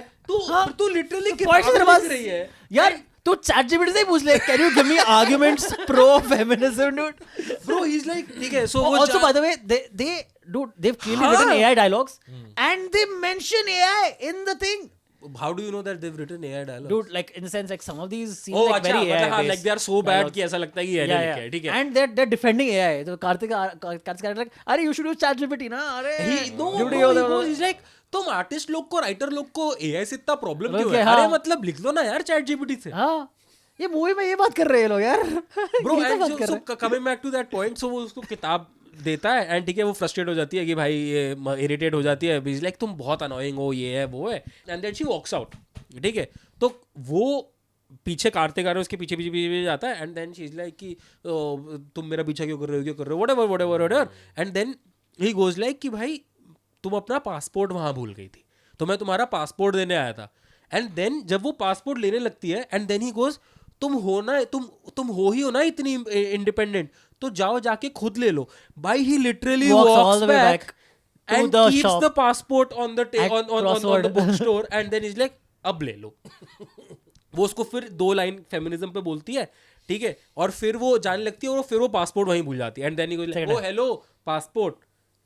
हाँ. तू literally तो किताब point से तेरे पास- लिख रही है. यार तू ChatGPT से ही पूछ ले, can you give me arguments pro feminism, dude? Bro, he's like, ठीक है, so वो Also, by the way, they've clearly हाँ. written AI dialogues, and they mention AI in the thing. how do you know that they've written AI dialogue? Dude, like in the sense, like some of these seem Oh, like अच्छा, very AI मतलब हाँ, based like they are so bad dialogues. कि ऐसा लगता है कि AI ने लिखा है, ठीक है. And they're defending AI. तो कार्तिक like, अरे you should use ChatGPT ना, अरे. No, Dude, bro, ये he होता है. goes, he's like, तुम आर्टिस्ट लोग को, राइटर लोग को AI से इतना प्रॉब्लम लोग क्यों के, है? हाँ. अरे मतलब लिख लो ना यार चैट जीपीटी से. हाँ, ये मूवी में ये बात कर रहे हैं लोग यार. Bro, ये तो and बात कर रहे हैं. coming back to that point, so वो उसको किताब देता है एंड ठीक है वो फ्रस्ट्रेट हो जाती है कि भाई ये इरिटेट हो जाती है, लाइक तुम बहुत अनोइंग हो, ये है वो है, and then she walks out. ठीक है, तो वो पीछे काटते कर रहे हो, उसके पीछे पीछे पीछे जाता है and then she is like कि तुम मेरा पीछा क्यों कर रहे हो whatever. And then he goes like कि भाई तुम अपना पासपोर्ट वहां भूल गई थी तो मैं तुम्हारा पासपोर्ट देने आया था. एंड देन जब वो पासपोर्ट लेने लगती है एंड देन ही गोज तुम हो ही हो ना इतनी इंडिपेंडेंट, तो जाओ जाके खुद ले लो. भाई ही literally Walks all walks the way back back to and the keeps shop. the passport on the At on crossword. the bookstore and then is like अब ले लो. वो उसको फिर 2 लाइन फेमिनिज्म पे बोलती है, ठीक है, और फिर वो जाने लगती है और फिर वो पासपोर्ट वहीं भूल जाती है. And then he goes oh hello passport,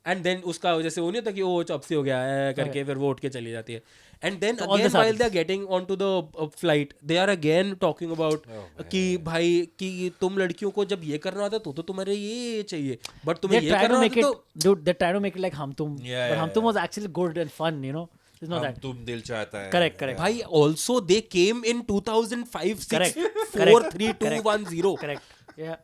and then उसका जैसे वो नहीं होता कि वो चॉप से हो गया है करके फिर वो उठ के चली जाती है. And then again while they are getting on to the flight they are again talking about कि भाई कि तुम लड़कियों को जब ये करना होता है तो तुम्हारे ये चाहिए, बट तुम्हें They're ये trying to करना make होता है it, तो dude, they're trying to make it like Hum Tum. Yeah, But yeah, Hum Tum yeah. was actually good and fun, you know. It's not that. तुम दिल चाहता है. Correct. भाई also they came in 2005 6 Correct. 4 3 2 1 0. Correct. Yeah.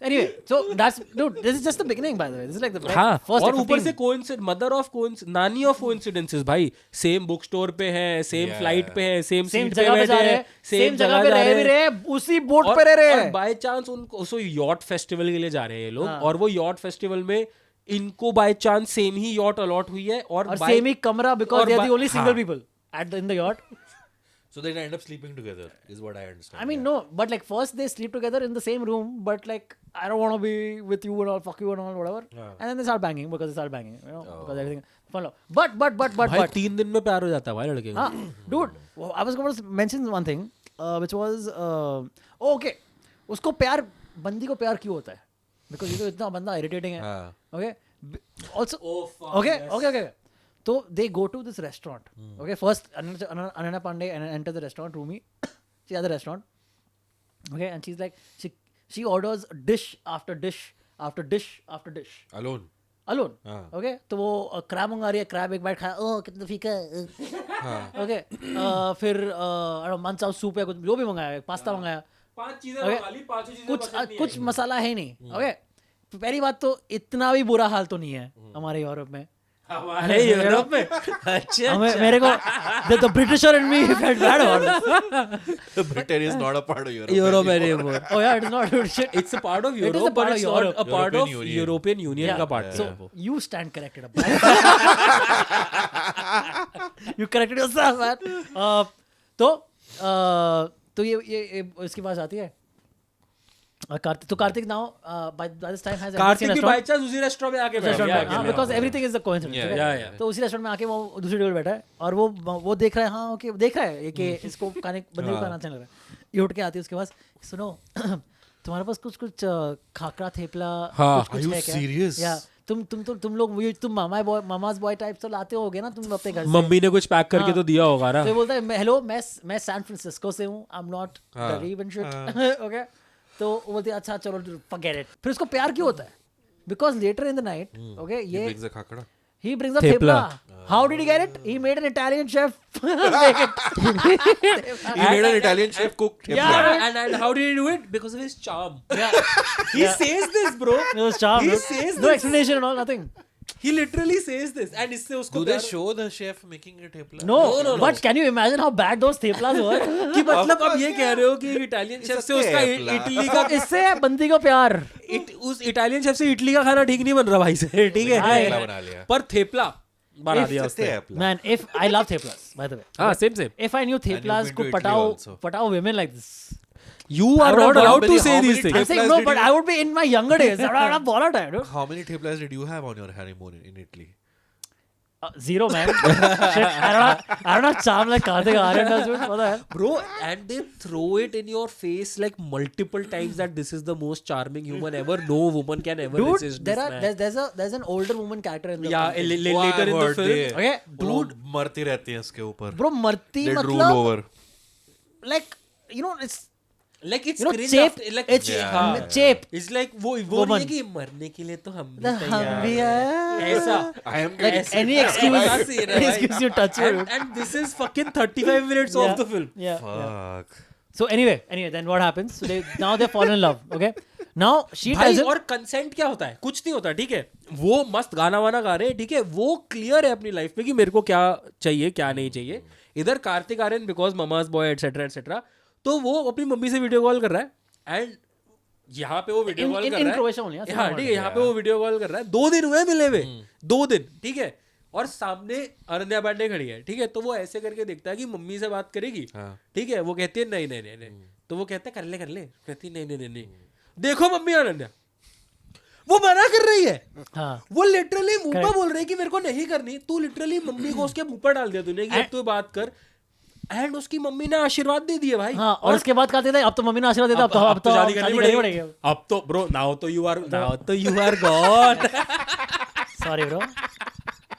Anyway, so that's, dude, this is just the beginning, by the way. This is like the हाँ, first और like ऊपर 15. से coincide mother of coincide नानी ऑफ कोइंसिडेंसेस भाई, same book store पे है, same Yeah. Flight पे है, सेम Same सीट पे जगह पे जा बैठे रहे हैं, हैं, same जगह पे जा रह भी रहे हैं, उसी बोट पे रह रहे हैं. बाय चांस उनको सो यॉट फेस्टिवल के लिए जा रहे हैं ये लोग, हाँ. और वो यॉट फेस्टिवल में इनको बाय चांस सेम ही यॉट अलॉट हुई है और और by- same ही कमरा because और they are by- the only single हाँ. people in the yacht. So they end up sleeping together is what I understand. I mean, no, but like first they sleep together in the same room, but like I don't want to be with you and all, fuck you and all, whatever. And then they start banging because they start banging, you know, because everything fun. But भाई 3 दिन में प्यार हो जाता है भाई लड़के को. dude, I was going to mention one thing, which was, okay, उसको प्यार, बंदी को प्यार क्यों होता है? Because ये तो इतना बंदा irritating है. हाँ. Okay. Also, Oh, fuck, okay, yes. okay. So they go to this restaurant. Okay, first Ananya Pandey enters the restaurant, Rumi. She has a restaurant. Okay, and she's like, she orders dish after dish after dish after dish. Alone. Alone. हाँ. Okay, तो वो crab मंगा रही है, crab एक bite खाया, ओह कितना फीका है. Okay, फिर मंचाओ सूप है, कुछ जो भी मंगाया, पास्ता मंगाया. 5 चीजें Okay. मंगा ली, 5 चीजें कुछ मसाला है नहीं. Okay, पहली बात तो इतना भी बुरा हाल तो नहीं है हमारे यूरोप में. हमारे यूरोप में अच्छा मेरे को the Britisher in me felt bad about this. Britain is not a part of Europe. Europe anymore. Oh yeah, it is not shit. It's a part of It is a Europe, part but of it's Europe. not a part of European Union. European Union Yeah. का part So है वो. you stand corrected. You corrected yourself, man. तो ये इसके पास आती है. Kartik now by this time has Kartik भी by chance उसी रेस्टोरेंट में आके बैठ गया. because everything is a coincidence. Yeah, ठीक है? yeah, yeah. तो उसी रेस्टोरेंट में आके वो दूसरी टेबल बैठा है और वो देख रहा है, हाँ ओके देख रहा है कि इसको खाने बंदे को खाना अच्छा लग रहा है. ये उठ के आती है उसके पास, सुनो तुम्हारे पास कुछ खाकरा थेपला हाँ, कुछ are you है क्या? serious? या तुम लोग तुम मामाज बॉय टाइप तो लाते होगे ना तुम अपने घर से. मम्मी ने कुछ पैक करके हाँ. तो दिया होगा ना. तो ये बोलता है हेलो मैं सैन फ्रांसिस्को से हूँ, आई एम नॉट गरीब एंड शिट. ओके, तो वो बोलते हैं अच्छा चलो फॉरगेट इट. फिर उसको प्यार क्यों होता है? Because later in the night, okay, ये Brings the khakra. he brings up Thepla. thepla. How did he get it? He made an Italian chef make it. He made an Italian chef cook thepla. Yeah. And how did he do it? Because of his charm. Yeah. He says this, bro. It was charm. He no? says No this. explanation and all, nothing. He literally says this, and इससे उसको Do they प्यार- show the chef making a thepla? No, no. but can you imagine how bad those theplas were? कि मतलब आप ये कह रहे हो कि इटालियन शेफ से उसका thepla. इटली का इससे बंदी को प्यार. उस इटालियन शेफ से इटली का खाना ठीक नहीं बन रहा भाई से, ठीक है. थेपला बना लिया. पर थेपला बना दिया उसने. Thepla. Man, if I love theplas, by the way. हाँ, same. If I knew theplas been to could Italy also. patao women like this. You are I would not have allowed to how say many these I'm things. saying Theplas no, did but you- I would be in my younger days. I would have bothered it. How many theplas did you have on your honeymoon in Italy? Zero, man. Shit, I don't have charm like Karthik Aaryan does. Dude. What the hell? Bro, and they throw it in your face like multiple times that this is the most charming human ever. No woman can ever Dude, resist there this are man. there's an older woman character in the Yeah, film. later in the film. Okay, dude, मरती रहती हैं इसके ऊपर. bro, मरती They drool मतलब over. like you know it's Like it's you know cringe chape. after, like It's हाँ. chape. It's like वो Woman. नहीं है कि मरने के लिए तो हम भी हम तैयार भी हैं. हैं. ऐसा. I am Like getting any ऐसा excuse, scene है any भाई. excuse you touch it. And this is fucking 35 minutes Yeah. of the film. Yeah. fuck. So anyway, then what happens? So now they fall in love. Okay. Now she भाई tells him. और consent क्या होता है? कुछ नहीं होता, ठीक है. वो मस्त गाना वाना गा रहे हैं, ठीक है. वो क्लियर है अपनी लाइफ में कि मेरे को क्या चाहिए क्या नहीं चाहिए. इधर Kartik Aaryan because mama's boy etcetera etcetera, तो वो अपनी मम्मी से वीडियो कॉल कर रहा है. एंड यहाँ पे वो वीडियो कॉल कर in रहा Croatia only, है. yeah, हाँ, ठीक है. यहाँ पे वो वीडियो कॉल कर रहा है. 2 दिन हुए मिले हुए. 2 दिन, ठीक है. और सामने अनन्या पांडे खड़ी है, ठीक है. तो वो ऐसे करके देखता है कि मम्मी से बात करेगी, ठीक है. वो कहती है नहीं. तो वो कहता है कर ले. कहती है नहीं. देखो मम्मी अनन्या, वो मना कर रही है. हाँ. वो लिटरली मुंह पर बोल रही है कि मेरे को नहीं करनी. तू लिटरली मम्मी को उसके मुंह पर डाल दिया तूने कि अब तू बात कर. एंड उसकी मम्मी ने आशीर्वाद दे दिया भाई. हाँ, और उसके बाद कहते थे अब तो मम्मी ने आशीर्वाद देता, अब तो शादी करनी पड़ेगी. अब तो ब्रो नाउ तो you are God. Sorry bro.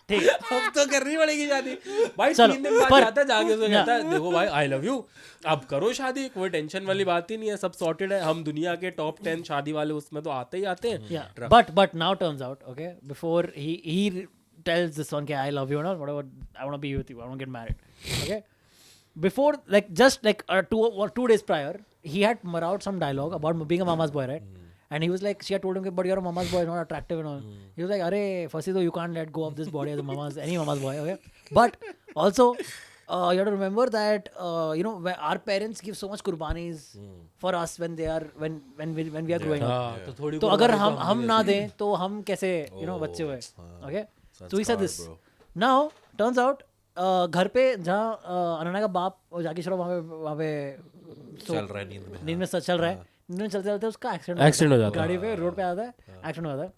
ठीक. अब तो करनी पड़ेगी शादी भाई. चलो, 3 दिन बाद पर- जाता है जाके उसको कहता है देखो भाई आई लव यू, अब करो शादी. कोई टेंशन वाली बात ही नहीं है, सब सॉर्टेड है. हम दुनिया के टॉप 10 शादी वाले उसमें तो आते ही आते हैं. Yeah. But now turns out, okay, before he tells this one, okay, I love you and all, whatever, I want to be with you, I want to get married. Okay. Before, like just like 2 days prior, he had out some dialogue about being a mama's boy, right? And he was like, she had told him, but you're a mama's boy, not attractive and all. He was like, Arey, firstly though, you can't let go of this body as any mama's boy, okay? But also, you have to remember that, when our parents give so much kurbanis for us when they are, when we are growing up. तो थोड़ी तो अगर हम ना दें तो हम कैसे बच्चे हुए. Okay? So he said this. Now turns out घर पे जहाँ अनन्या का बाप और जाकी श्रॉफ वहाँ पे चल रहा है नींद में. नींद में चल रहा है. नींद में चलते चलते उसका Accident हो जाता है. गाड़ी पे रोड पे आता है, एक्सीडेंट हो जाता है.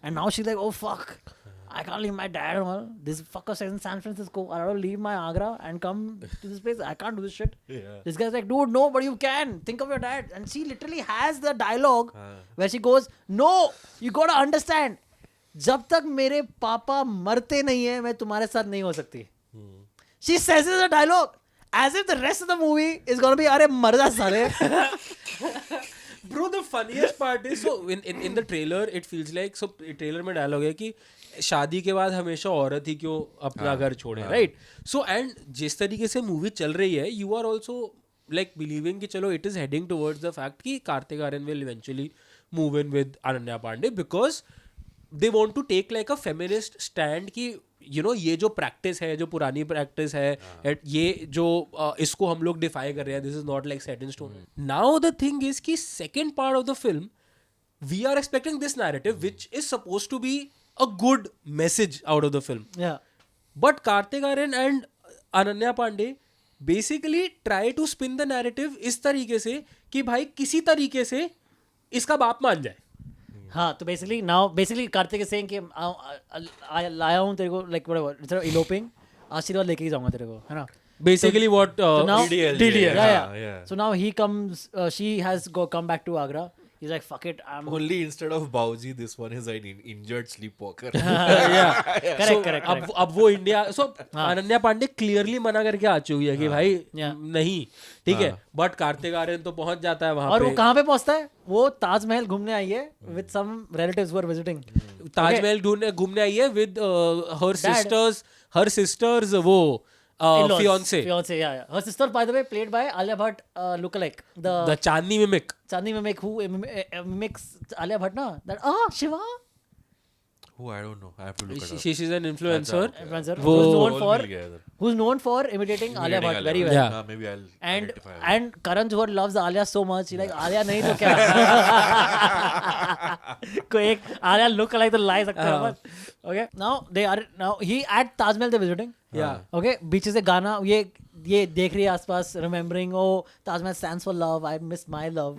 And now she like, oh fuck, I can't leave my dad and all. This fucker is in San Francisco. I don't leave my Agra and come to this place. I can't do this shit. This guy's like, dude, no, but you can. Think of your dad. And she literally has the dialogue where she goes, no, you gotta understand. जब तक मेरे पापा मरते नहीं है, मैं तुम्हारे साथ नहीं हो सकती. She says this a dialogue as if the rest of the movie is gonna be, अरे मर जा साले. Bro, the funniest part is, so in the trailer it feels like, so trailer में डायलॉग है कि शादी के बाद हमेशा औरत ही क्यों अपना घर छोड़े, राइट? सो एंड जिस तरीके से मूवी चल रही है, you are also like believing कि चलो it is heading towards the fact कि Kartik Aaryan will eventually move in with Ananya Pandey, because they want to take like a feminist stand कि यू नो ये जो प्रैक्टिस है, जो पुरानी प्रैक्टिस है, ये जो इसको हम लोग डिफाई कर रहे हैं, this is not like set in stone. Now the thing is कि second part of the film we are expecting this narrative which is suppose to be a good message out of the film. Yeah. But Kartik Aaryan and Ananya Pandey basically try to spin the narrative इस तरीके से कि भाई किसी तरीके से इसका बाप मान जाए. हाँ, तो बेसिकली कार्तिक इज सेइंग कि लाया हूँ तेरे को, लाइक व्हाटएवर, इलोपिंग, आशीर्वाद लेके ही जाऊंगा तेरे को, है ना. Basically what now DDL. yeah. So now he comes, she has come back to Agra. He's like, fuck it, I'm Only instead of Bauji, this one is an injured sleepwalker. correct. अब वो India Ananya Pandey clearly मना करके आ चुकी है कि भाई नहीं, ठीक है. बट कार्तिक आर्यन तो पहुंच जाता है वहां और पे. वो कहाँ पे पहुंचता है? वो ताजमहल घूमने आई है with some relatives who are visiting. Taj Mahal घूमने आई है विद हर सिस्टर्स वो fiance. Yeah. Her sister, by the way, played by Alia Bhatt, lookalike. The Chandni mimic. Chandni mimic who mimics Alia Bhatt, na? That Shiva. Who I don't know. I have to look it up. She's an influencer. Influencer वो who's known for imitating Alia Bhatt very well. Yeah. Maybe I'll And identify her. Karan Johar loves Alia so much. He's like, Alia नहीं तो क्या? कोई एक Alia look like तो ला सकता है. Okay. Now he at Taj Mahal they're visiting. Yeah. Okay. बीच से गाना ये देख रही है आसपास, remembering, oh, Taj Mahal stands for love. I miss my love.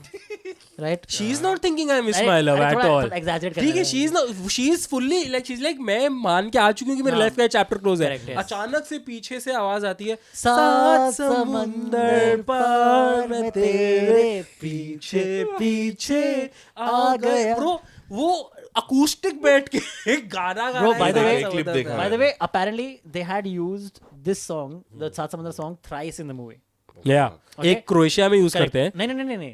Right? She's not thinking I miss अरे- my love अरे at थोड़ा all. exaggerate कर ठीक है, रहा है. she's fully like she's like मैं मान के आ चुकी हूँ कि मेरे लाइफ का चैप्टर क्लोज है. Correct, yes. अचानक से पीछे से आवाज आती है, सात समंदर पार मैं तेरे पीछे पीछे आ गया. ब्रो वो अकूस्टिक बैठ के एक गाना गा Bro, रहा by है. the way, एक clip देखा by है. the way, apparently they had used this song, the Saat Samandar song, thrice in the movie. Yeah. Okay. एक क्रोएशिया में यूज Correct. करते हैं. नहीं.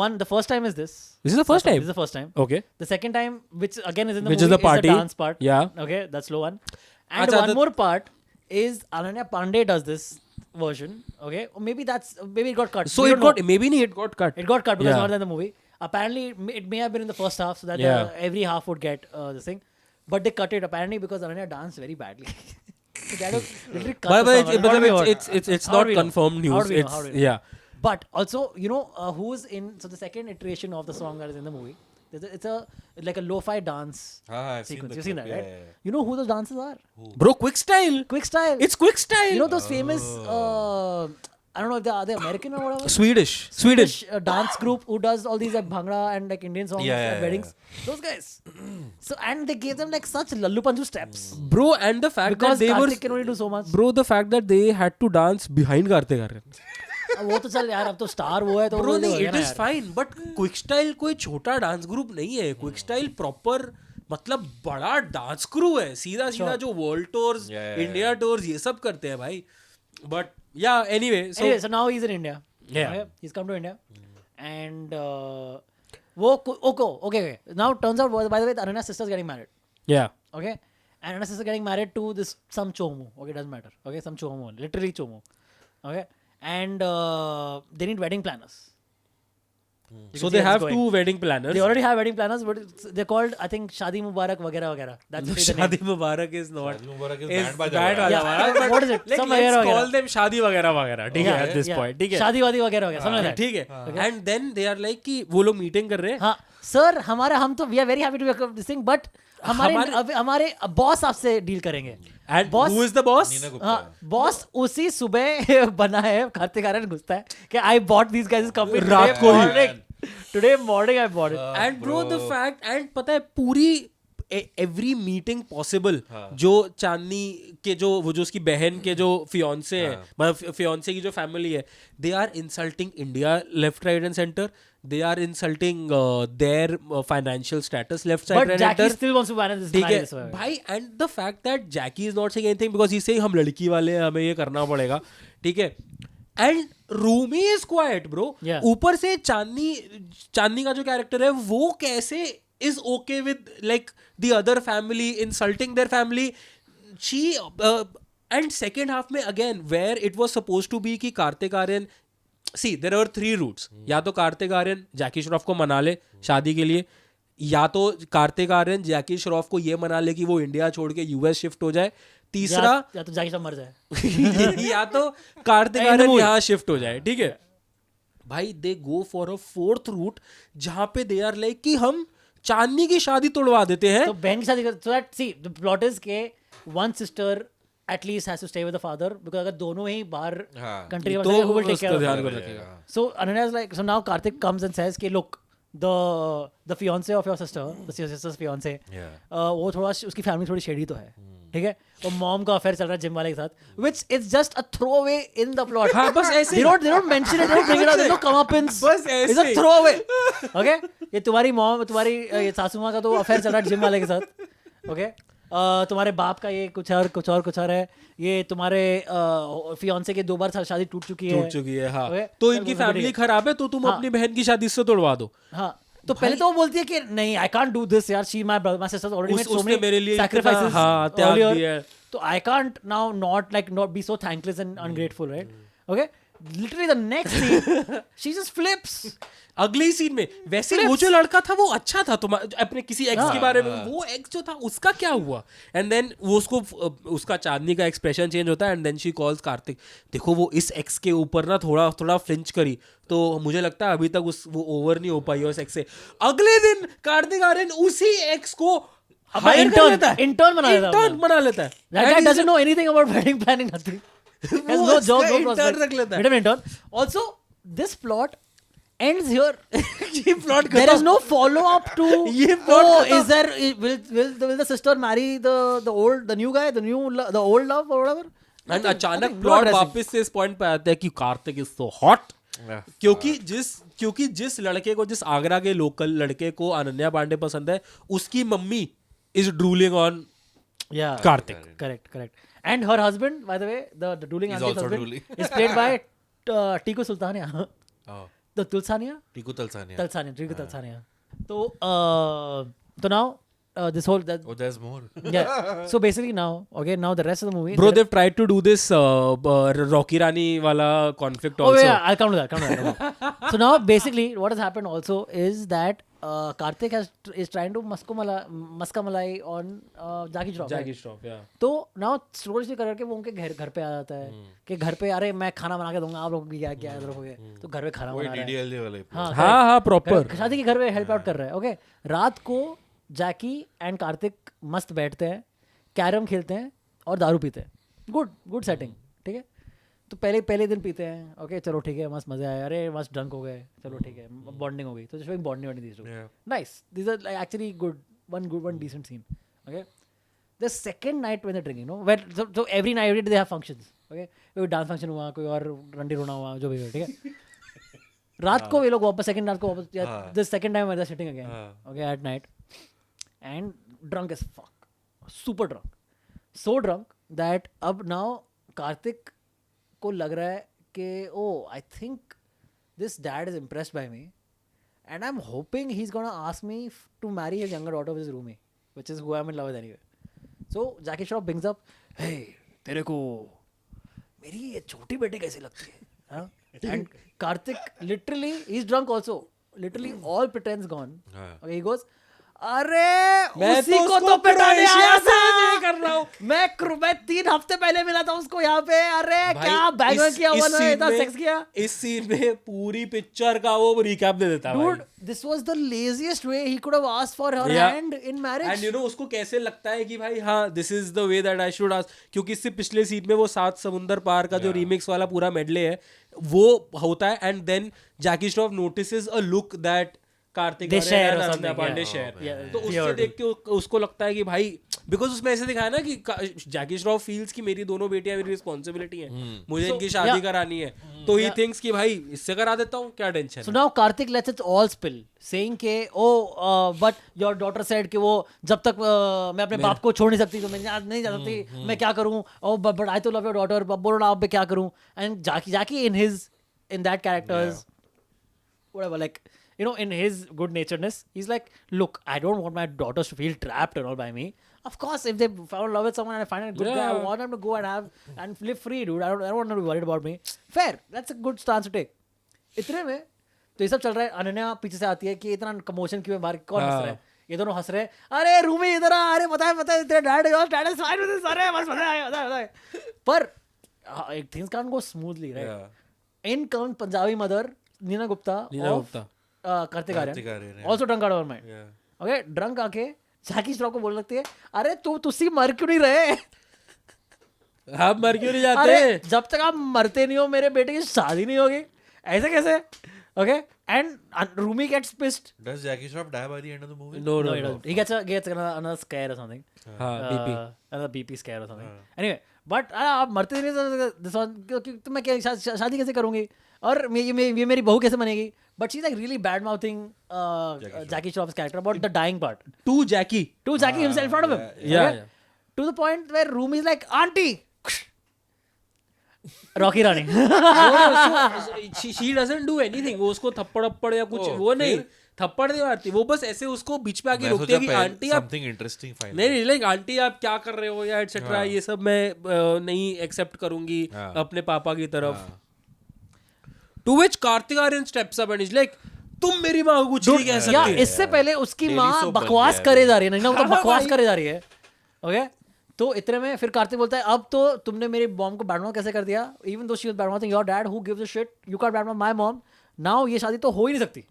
One, the first time is this. This is the first time? This is the first time. Okay. The second time, which again is in the Which is movie, the party. the dance part. Yeah. Okay, that's slow one. And Achha, one more part is Ananya Pandey does this version. Okay, or maybe it got cut. So We it don't know. got maybe it got cut. It got cut because Yeah. it's not in the movie. Apparently, it may have been in the first half, so that Yeah. every half would get this thing. But they cut it apparently because Ananya danced very badly. So they had to literally cut But the song. How do we know? it's How do not we know? confirmed How news. do we know? It's How do we know? yeah. But also, you know, who's in? So the second iteration of the song that is in the movie, it's like a lo-fi dance I've seen sequence. the You've seen clip. that, right? Yeah. You know who those dancers are? Bro, quick style. Quick Style. It's quick style. You know those famous. I don't know if are they American or whatever. Swedish. Dance group who does all these like bhangra and like Indian songs Yeah, at yeah, weddings. Those guys. So and they gave them like such lallu panju steps Bro, and the fact because that they Karthik were can only do so much. Bro, the fact that they had to dance behind Kartik Aaryan. वो तो चल यार, अब तो star वो है तो Bro, वो नहीं, हो गया it ना is यार. fine. But quick style कोई छोटा डांस ग्रुप नहीं है. quick style proper मतलब बड़ा डांस क्रू है. सीधा जो वर्ल्ड टूर्स, इंडिया टूर्स ये सब करते हैं भाई. But yeah, anyway, So now he's in India. Yeah. Okay? He's come to India. And okay. Now turns out, by the way, Ananya's sister's getting married. yeah. Okay? And Ananya's sister getting married to some chomu. Okay, doesn't matter. Okay, some chomu. Literally chomu. Okay? And they need wedding planners. So they have two wedding planners. They already have wedding planners, but they're called, I think, Shadi Mubarak वगैरह. That's the name. Shadi Mubarak is not. Shadi Mubarak is is banned by the banned law. by the Yeah. law, but What is it? like, Some let's वगैरह call वगैरह. them Shadi वगैरह. ठीक है, at this point. ठीक है. शादी वादी वगैरह something like that. ठीक है. And then they are like कि वो लोग मीटिंग कर रहे हैं. हाँ सर, हम तो we are very happy to welcome this thing, but हमारे बॉस आपसे डील करेंगे. And boss- who is the boss? Nina Gupta. हाँ, बॉस उसी सुबह बना है, कार्तिक आर्यन घुसता है कि I bought these guys company रात को ही. Today morning I bought it. And bro, the fact and पता है पूरी every meeting possible जो चांदनी के जो उसकी बहन के जो फियांसे है, मतलब फियांसे की जो फैमिली है, they are insulting India left, right and center. They are insulting their financial status left, side, But right Jackie and center. still wants to manage this. ठीक manage this है way. भाई. And the fact that Jackie is not saying anything because he's saying हम लड़की वाले हैं, हमें ये करना पड़ेगा. ठीक है. And Rumi is quiet, bro. Yeah. ऊपर से चांदनी का जो कैरेक्टर है वो कैसे is okay with like the other family insulting their family. She and second half में again where it was supposed to be कि Kartik Aryan, see there are three routes. या तो कार्तिक आर्यन जैकी श्रॉफ को मना ले शादी के लिए, या तो कार्तिक आर्यन जैकी श्रॉफ को ये मना ले कि वो इंडिया छोड़ के यूएस शिफ्ट हो जाए, तीसरा या तो जाकी श्रॉफ मर जाए या तो Kartik In the Aaryan movie. यहाँ शिफ्ट हो जाए, ठीक है भाई. They go for a fourth route जहां पे दे आर लाइक कि हम चांदनी की शादी तोड़वा देते हैं. तो बहन की शादी कर, so that see the plot is के one sister at least has to stay with the father because अगर दोनों ही बाहर हाँ, country में तो बसे, who will take उसका care of ध्यान them? को रखेगा. So Ananya is like, so now Karthik comes and says कि look the fiance of your sister, the sister's fiance, Yeah. वो थोड़ा उसकी फैमिली थोड़ी शेडी तो है, ठीक है. और मॉम का अफेयर चल रहा है जिम वाले के साथ, which is just a throwaway in the plot. हाँ, बस ऐसे they don't mention it, they don't bring it up, there's no comeuppance. बस It's a ऐसे. throwaway. Okay? ये तुम्हारी मॉम, तुम्हारी ये सासू माँ का तो अफेयर चल रहा है जिम वाले के साथ. Okay? तुम्हारे बाप का ये कुछ और है. ये तुम्हारे फियांसे के 2 बार शादी टूट चुकी है. हाँ. Okay? तो चल, इनकी वो फैमिली बढ़िया. खराब है तो तुम हाँ. अपनी बहन की शादी से तोड़वा दो. हाँ. तो पहले तो वो बोलती है कि नहीं आई कांट डू दिस यार, she my sister's already made so उसने मेरे लिए मेनी इतना, सैक्रिफाइसेस हाँ, त्याग दिया है. तो I can't now not be so thankless and ungrateful, right? Okay, literally the next scene she just flips. अगले सीन में वैसे वो जो लड़का था वो अच्छा था, तुम अपने किसी एक्स के बारे में, वो एक्स जो था उसका क्या हुआ. एंड देन वो उसका चांदनी का एक्सप्रेशन चेंज होता है. And then she calls Kartik. देखो वो इस एक्स के ऊपर ना थोड़ा फ्लिंच करी, तो मुझे लगता है अभी तक वो ओवर नहीं हो पाई उस एक्स से. अगले दिन कार्तिक आर्यन उसी एक्स को इंटर्न बना लेता है. That guy doesn't know anything about wedding planning, nothing. He has वो no उसका job, no intern prospect. रख लेता है. Wait a minute, intern. Also, this plot ends here. ये plot There खत्म. is no follow up to. ये plot Oh, खत्म. is there? Will the sister marry the new guy, the old love or whatever? And अचानक Nothing. Plot No वापस से इस point पे आता है कि Kartik is so hot. Yeah. क्योंकि जिस लड़के को, जिस आगरा के लोकल लड़के को अनन्या पांडे पसंद है, उसकी mummy is drooling on Yeah. Kartik. Correct. And her husband, by the way, the drooling He's auntie's also husband drooling. is played by Tiku Sultania. Oh. The Tulsania? Tiku Talsania. Tiku Talsania. So now this whole Oh, there's more. yeah. So basically now the rest of the movie. Bro, they've tried to do this Rocky Rani wala conflict Oh also. yeah, I'll come to that. So now basically what has happened also is that Karthik is trying to maska malai on Jackie Shroff. Jackie Shroff, yeah. तो now story करके वो उनके घर पे आ जाता है कि घर पे अरे मैं खाना बना के दूंगा, आप लोग क्या क्या इधर हो गए, तो घर पे खाना वही बना रहा है. DDLJ वाले. हाँ प्रॉपर. शादी के घर पे हेल्प आउट कर रहा है. ओके, रात को जैकी एंड कार्तिक मस्त बैठते हैं, कैरम खेलते हैं और दारू पीते हैं. गुड सेटिंग, ठीक है. तो पहले दिन पीते हैं. ओके, चलो ठीक है, मस्त मजे आए, अरे मस्त ड्रंक हो गए, चलो ठीक है, बॉन्डिंग हो गई. तो just bonding these two. Nice, these are actually one decent scene. Okay, the second night when they're drinking, so every night they have functions. Okay, कोई डांस फंक्शन हुआ, कोई और रंडी रोना हुआ, जो भी हुआ, ठीक है. रात को ये लोग वापस सेकंड रात को वापस the second time when they're sitting again, okay, at night, and drunk as fuck, super drunk, so drunk that अब now कार्तिक को लग रहा है कि oh, I think this dad is impressed by me and I'm hoping he's gonna ask me to marry his younger daughter with his roomie, which is who I'm in love with anyway. So Jackie Shroff brings up, hey, तेरे को मेरी ये छोटी बेटी कैसी लगती है, हाँ? And Karthik literally, he's drunk also, literally all pretense gone. Okay, he goes, अरे उसी को तो पिटाने आया था. मैं 3 हफ्ते पहले मिला था उसको यहाँ पे. अरे क्या बैग किया हुआ ना, इतना सेक्स किया. इस सीन में पूरी पिक्चर का वो रिकैप दे देता है. Dude, this was the laziest way he could have asked for her hand in marriage. And you know उसको कैसे लगता है कि भाई हाँ, this is the way that I should ask, क्योंकि इससे पिछले सीन में वो 7 समुंदर पार का जो रीमिक्स वाला पूरा मेडले है वो होता है. And then Jackie Shroff notices a look that Kartik Ananya Pandey share. तो उससे देख के उसको लगता है कि भाई, बिकॉज उसमें ऐसे दिखाया ना कि जैकी श्रॉफ फील्स कि मेरी दोनों बेटियां मेरी रिस्पॉन्सिबिलिटी है, मुझे इनकी शादी करानी है. तो ही थिंक्स कि भाई इससे करा देता हूँ, क्या tension. So now Karthik lets it all spill, saying के but your daughter said कि वो जब तक मैं अपने बाप को छोड़ नहीं सकती तो मैं नहीं जा सकती, मैं क्या करूँ, but I तो love your daughter, बोलो ना अब मैं क्या करूँ. And Jackie in that character's whatever, like, you know, in his good naturedness, he's like, look, I don't want my daughters to feel trapped and all by me. Of course, if they found love with someone and I find a good guy, I want them to go and live free, dude. I don't want them to be worried about me. Fair, that's a good stance to take. इतने में तो ये सब चल रहा है. अनन्या पीछे से आती है कि इतना कमोशन क्यों है बाहर, कौन हंस रहा है. ये दोनों हंस रहे हैं, अरे रूमी इधर आ, अरे पता है तेरा dad is fine with this, अरे बस मजा आया. पर एक things can't go smoothly, right? In comes Punjabi mother Neena Gupta of Kartik Aaryan, also drunk out of mind. Okay, drunk आके जैकी श्रॉफ को बोल लगती है, अरे तुसी मर क्यों नहीं रहे? आप मर क्यों नहीं जाते? अरे जब तक आप मरते नहीं हो मेरे बेटे की शादी नहीं होगी. ऐसे कैसे? Okay, and Rumi gets pissed. Does Jackie Shroff die by the end of the movie? No. He gets another scare or something. हाँ, BP. Another BP scare or something. Anyway, but आप मरते नहीं तो मैं क्या शादी कैसे करूंगी, और ये मेरी बहू कैसे बनेगी? But she's like really bad mouthing Jackie Shroff's character about the dying part To Jackie. to Jackie himself in front of him. Yeah. Okay? To the point where Rumi is like, auntie, Rocky Rani. She doesn't do anything. वो उसको थप्पड़ या कुछ वो नहीं, थप्पड़ नहीं मारती वो, बस ऐसे उसको बीच में आके रोकती है कि आंटी आप something interesting find. नहीं लाइक आंटी आप क्या कर रहे हो या एटसेट्रा, ये सब मैं नहीं एक्सेप्ट करूंगी अपने पापा की तरफ. To which Kartik Aaryan steps up and is like, तुम मेरी माँ को कुछ नहीं कह या सकते. इससे पहले उसकी Daily माँ soap बन बकवास गया करे जा रही है, नहीं ना, वो तो हाँ, बकवास भाई. करे जा रही है. ओके, तो इतने में फिर कार्तिक बोलता है, अब तो तुमने मेरी मॉम को बैड माउथ कैसे कर दिया, even though she was bad mouthing your dad, who gives a shit, you can't bad mouth my mom. Now ये शादी तो हो ही नहीं सकती,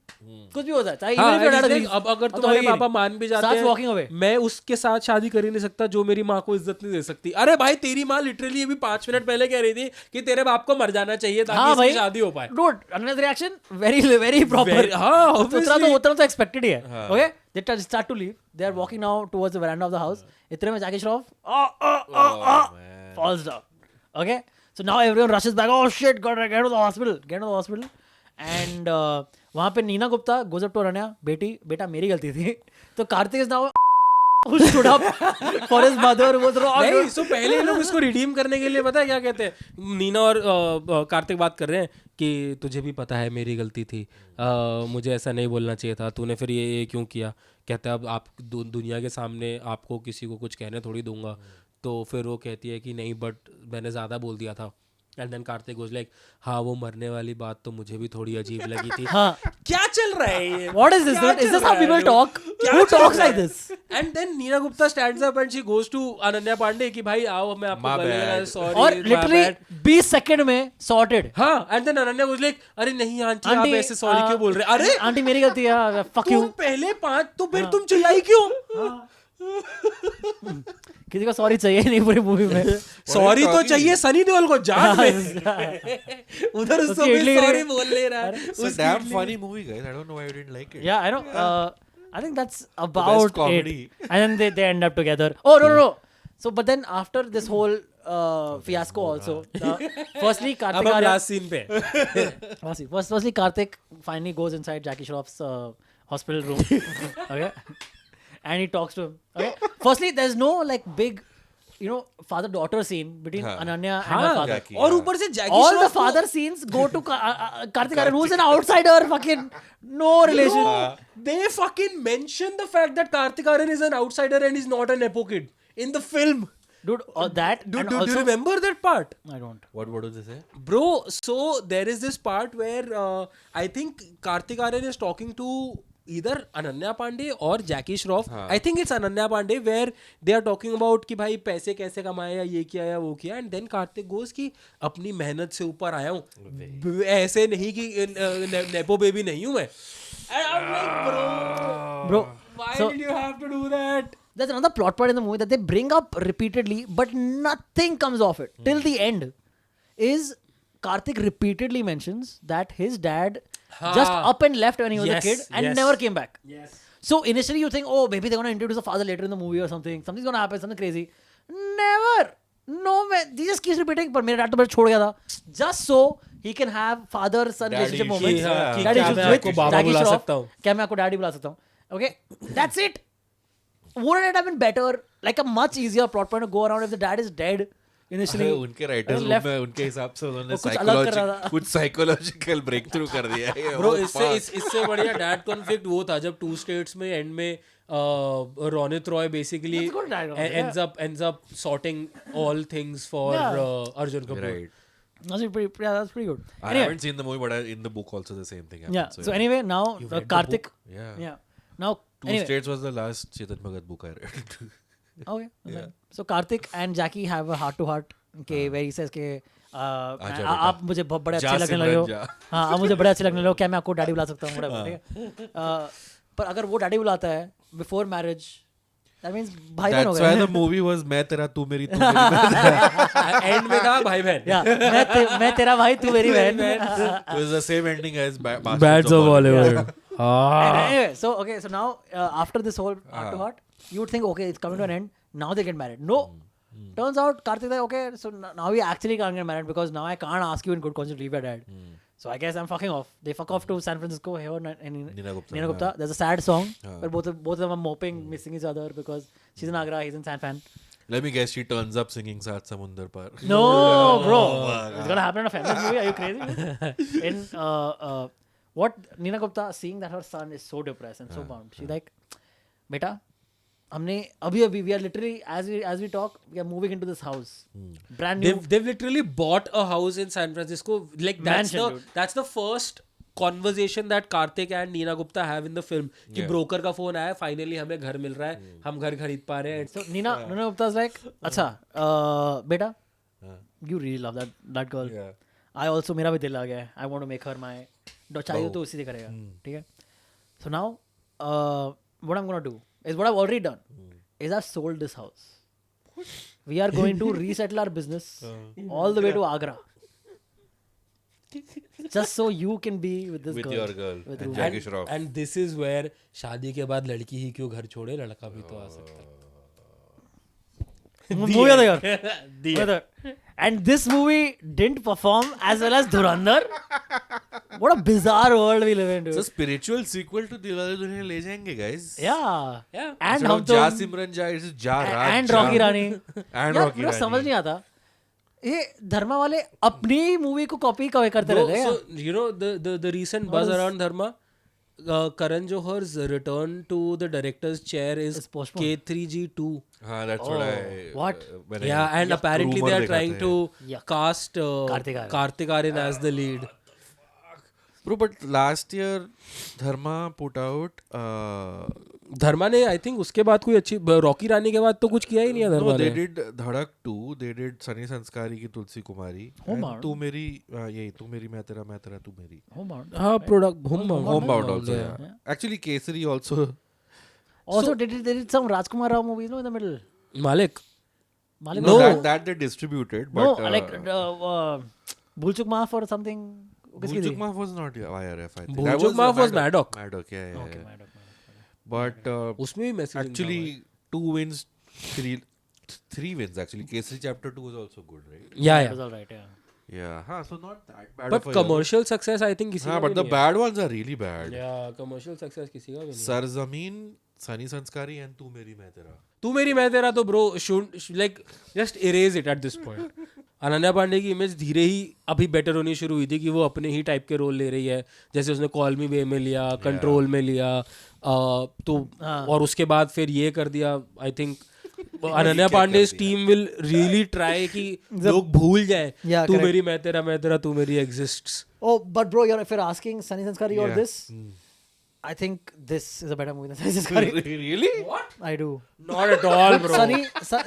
कुछ भी होता है, चाहे हाँ, even if your dad like, agrees, अब अगर तो तुम्हारे हो ही नहीं. पापा मान भी जाते Starts walking away. हैं, मैं उसके साथ शादी कर ही नहीं सकता जो मेरी माँ को इज्जत नहीं दे सकती. अरे भाई तेरी माँ लिटरली अभी 5 मिनट पहले कह रही थी कि तेरे बाप को मर जाना चाहिए ताकि हाँ इसकी भाई, शादी हो पाए. dude, Anand's reaction very proper. हाँ, उतना obviously. तो expected ही है. Okay, they start to leave. They are walking now towards the veranda of the house. इतने में Jackie Shroff falls down. Okay, so now everyone rushes back. Oh shit, got get to the hospital. And वहाँ पे Neena Gupta goes up to Ananya, बेटा मेरी गलती थी. तो Kartik is now who stood up for his mother was wrong. नहीं, सो पहले ये लोग इसको रिडीम करने के लिए पता है क्या कहते हैं, नीना और कार्तिक बात कर रहे हैं कि तुझे भी पता है मेरी गलती थी, मुझे ऐसा नहीं बोलना चाहिए था, तूने फिर ये क्यों किया. कहते हैं अब आप दुनिया के सामने आपको किसी को कुछ कहने थोड़ी दूंगा. तो फिर वो कहती है कि नहीं बट मैंने ज़्यादा बोल दिया था. And then Kartik goes like, हाँ वो मरने वाली बात तो मुझे भी थोड़ी अजीब लगी थी. हाँ. क्या चल रहा है ये? What is this, dude? Is this how people talk? Who talks like this? And then Neena Gupta stands up and she goes to Ananya Pandey कि भाई आओ मैं आपको My गले bad. सॉरी. और literally 20 सेकंड में sorted. हाँ, and then Ananya goes like, अरे नहीं आंटी आप ऐसे सॉरी क्यों बोल रहे हैं? अरे आंटी मेरी गलती है, fuck you. तुम पहले 5 तो फिर तुम चिल्लाई क्यों? किसी को सॉरी चाहिए नहीं पूरी मूवी में. सॉरी तो चाहिए सनी देओल को जाट में. उधर उसको उसकी इडली सॉरी बोल ले रहा है. It's a damn funny movie, guys. I don't know why you didn't like it. Yeah, I know. I think that's about it. comedy. And then they end up together. Oh no. So but then after this whole fiasco also, firstly अब Kartik हम Aaryan, last scene पे. firstly Kartik finally goes inside Jackie Shroff's hospital room. Okay. And he talks to him. Okay. Firstly, there's no like big, father-daughter scene between Ananya and her father. Jackie, और हाँ. ऊपर से Jackie All the Shroff को- father scenes go to Kartik Aaryan, who's an outsider, fucking no relation. No, they fucking mention the fact that Kartik Aaryan is an outsider and he's not a nepo kid in the film. Dude, that Do and you also remember that part? I don't. What does it say? Bro, so there is this part where I think Kartik Aaryan is talking to either Ananya Pandey or Jackie Shroff. I think it's Ananya Pandey where they are talking about कि भाई पैसे कैसे कमाए या ये किया या वो किया, and then Kartik goes कि अपनी मेहनत से ऊपर आया हूँ, ऐसे नहीं कि नेपो बेबी नहीं हूँ मैं. And I'm like, bro, why so- did you have to do that? There's another plot point in the movie that they bring up repeatedly, but nothing comes of it till the end. Is Kartik repeatedly mentions that his dad just up and left when he was Yes, a kid and yes. never came back. Yes. So initially you think, oh, maybe they're gonna introduce a father later in the movie or something. Something's gonna happen, something crazy. Never. No man. He just keeps repeating. पर मेरा dad तो मेरा छोड़ गया था. Just so he can have father-son Daddy relationship issues. moments. हाँ, कि Daddy क्या issues मैं with आपको बाबा Jackie बुला Shroff. सकता हूँ? क्या मैं आपको डैडी बुला सकता हूँ? Okay, that's it. Wouldn't it have been better, like a much easier plot point to go around if the dad is dead initially? अरे उनके राइटर्स left- में उनके हिसाब से उन्होंने वो कुछ अलग कर रहा था। कुछ साइकोलॉजिकल ब्रेक थ्रू कर दिया है. Bro, वो fast. इससे बढ़िया डैड कॉन्फ्लिक्ट वो था जब 2 States में एंड में Ronit Roy basically That's good dialogue, ends up sorting all things for Yeah. Arjun Kapoor. Right. That's pretty good. I Anyway, haven't seen the movie, but in the book also the same thing happened. yeah. So anyway, now read the Karthik. Yeah. Yeah. Now Two Anyway. States was the last Chetan Bhagat book I read. Okay. So Karthik and Jackie have a heart to heart के where he says के बेटा। आप मुझे बहुत बड़े जा अच्छे लगने सिमरन लगे हो जा। हाँ आप मुझे बड़े अच्छे लगने लगे हो क्या मैं आपको डैडी बुला सकता हूँ whatever, ठीक है पर अगर वो डैडी बुलाता है before marriage that means भाई बहन हो That's why गए the movie was मैं तेरा तू मेरी तू मेरी। एंड में था भाई बहन. या मैं तेरा भाई तू मेरी बहन It was the same ending as Bads of Bollywood. Anyway, so now after this whole heart to heart, you would think, okay, it's coming to an end. Now they get married. No, turns out Karthik, okay, so now we actually can't get married because now I can't ask you in good conscience to leave your dad. So I guess I'm fucking off. They fuck off to San Francisco here and Neena Gupta, Neena Gupta. There's a sad song where both of them are moping, missing each other because she's in Agra, he's in San Fran. Let me guess, she turns up singing Saath Samundar Par. No, bro. It's gonna happen in a feminist movie. Are you crazy? In what Neena Gupta seeing that her son is so depressed and so bummed. She's like, "Beta, हमने अभी we are literally as we talk, we are moving into this house, brand new." They've literally bought a house in San Francisco. Like Mansion, dude. that's the first conversation that Karthik and Neena Gupta have in the film. कि broker का phone आया, finally हमें घर मिल रहा है, हम घर खरीद पा रहे हैं. So Neena Gupta's like, "अच्छा, beta, you really love that girl. Yeah. I also मेरा भी दिल आ गया है. I want to make her my चाहिए तो उसी से करेगा, ठीक है? So now, what I'm gonna do is what I've already done is I've sold this house. We are going to resettle our business all the way to Agra. Just so you can be with this With girl. your girl With and Ruby. Jackie Shroff. And this is where शादी के बाद लड़की ही क्यों घर छोड़े, लड़का भी तो आ सकता है. Movie of the year. And this movie didn't perform as well as Dhurandhar. What a bizarre world we live in, dude. It's a spiritual sequel to Dilwale Dulhaniya Le Jayenge, guys. Yeah. Yeah. And Instead हम of तो Ja Simran Ja, it's Ja Raj and Ja. Rocky Rani. And यार Rocky मेरा Rani. समझ नहीं आता ये धर्मा वाले अपनी मूवी को कॉपी करते Bro, रहते हैं so you know the recent buzz around Dharma, Karan Johar's return to the director's chair is It's postponed. K3G2. हाँ, that's what I. what? when I- Yeah, and apparently rumor they are देखा trying था to Yuck. cast Kartik Aryan as the lead. Bro, but last year Dharma put out. धर्मा ने I think उसके बाद कोई अच्छी Rocky रानी के बाद तो कुछ किया ही नहीं है No, धर्मा they ने. did Dhadak 2. They did Sunny Sanskari की तुलसी कुमारी. And Homebound. तू मेरी यही तू मेरी मैं तेरा तू मेरी. Homebound. हाँ product Homebound also. Yeah. Actually, Kesari also. Also, they did some Rajkumar Rao movies, no, in the middle. मालिक. Malik No, Bhai. that they distributed. No, But like Bhulchuk Maaf or something. किसकी थी? Bhulchuk Maaf was not IRF. I think. Bhulchuk That Maaf was Maddock. Maddock, yeah. Okay, yeah. Maddock. But उसमें भी messaging actually, 2 wins, 3 wins actually. Kesari chapter 2 was also good, right? Yeah, It yeah. was all right, yeah. Yeah, so not that bad. But of a commercial success I think किसी year. का हाँ, but भी the नहीं है. bad ones are really bad. Yeah, commercial success किसी का भी नहीं है. Sarzameen, Sunny Sanskari, and तू मेरी मैं तेरा. तू मेरी मैं तेरा तो bro should like just erase it at this point. Ananya Pandey की इमेज धीरे ही अभी बेटर होनी शुरू हुई थी कि वो अपने ही टाइप के रोल ले रही है, जैसे उसने कॉल मी वे में लिया, कंट्रोल में लिया, तो और उसके बाद फिर ये कर दिया. I think Ananya Pandey team will really try कि लोग भूल जाए Yeah, तू correct. मेरी मैं तेरा तू मेरी exists. Oh, but bro, if you're asking Sunny Sanskari or Yeah. this, I think this is a better movie than Sunny Sanskari. Really? I do. Not at all, bro.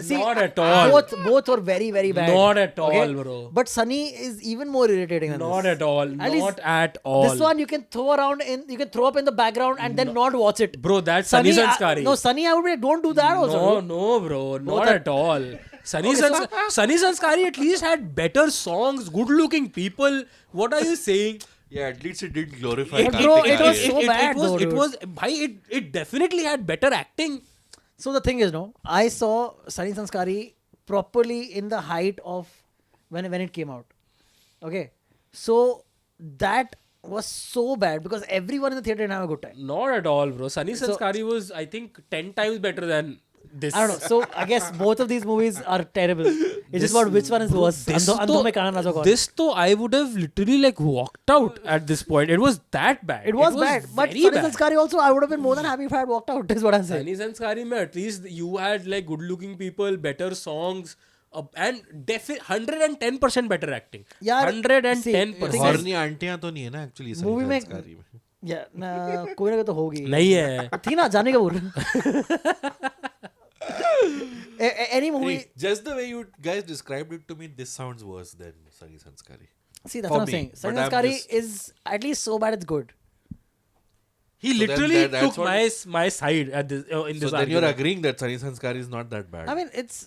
See, Not at all. Both were very, very bad. Not at all, bro. But Sunny is even more irritating than Not this. at all. At least Not at all. This one you can throw up in the background and then not watch it. Bro, that's Sunny Sanskari. No, Sunny, I would be like, don't do that also. dude. No, bro, not at all. Sunny Sanskari at least had better songs, good-looking people. What are you saying? Yeah, at least it didn't glorify. But bro, Kartik it was Aaryan. so bad though, It dude. was, bhai, it definitely had better acting. So the thing is, no, I saw Sunny Sanskari properly in the height of when it came out. Okay, so that was so bad because everyone in the theater didn't have a good time. Not at all, bro. Sunny Sanskari was, I think, 10 times better than this. I don't know. So I guess both of these movies are terrible. It's just about which one is worse. Andho mein Kana Nacho Kaun. This though, I would have literally like walked out at this point. It was that bad. It was bad. But very Sunny bad. Sanskari also, I would have been more than happy if I had walked out. Is what I'm saying. Sunny Sanskari mein at least you had like good looking people, better songs, and 110% better acting. यार, 110%. see, Horny आंटियां तो नहीं है ना actually Sunny Movie में- Sanskari में. या ना कोई ना कोई तो होगी नहीं है थी ना जाने का बोल any movie Just the way you guys described it to me, this sounds worse than Sunny Sanskari. see that's For what I'm me, saying but Sunny I'm Sanskari just- is at least so bad it's good he So then literally that's took what- my side at this in So this then you're argument. agreeing that Sunny Sanskari is not that bad. I mean it's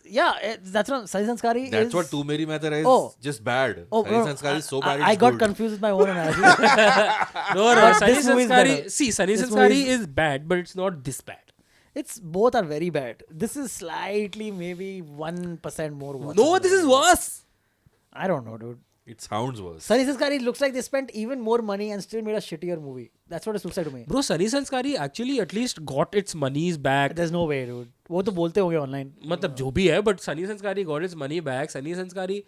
that's what Sunny Sanskari That's is what Tu Meri Main Tera is Oh. just bad. oh Sunny no, Sanskari is so bad I it's got good. confused with my own analogy No, But Sunny this movie is Sanskari. better. See, Sunny This Sanskari movie is bad, but it's not this bad. it's both are very bad this is slightly maybe 1% more No, watchable. this is worse. I don't know dude It sounds worse. Sunny Sanskari looks like they spent even more money and still made a shittier movie that's what it looks like to me Bro, Sunny Sanskari actually at least got its monies back. there's no way dude वो तो बोलते होंगे online मतलब जो भी है, but Sunny Sanskari got its money back. Sunny Sanskari,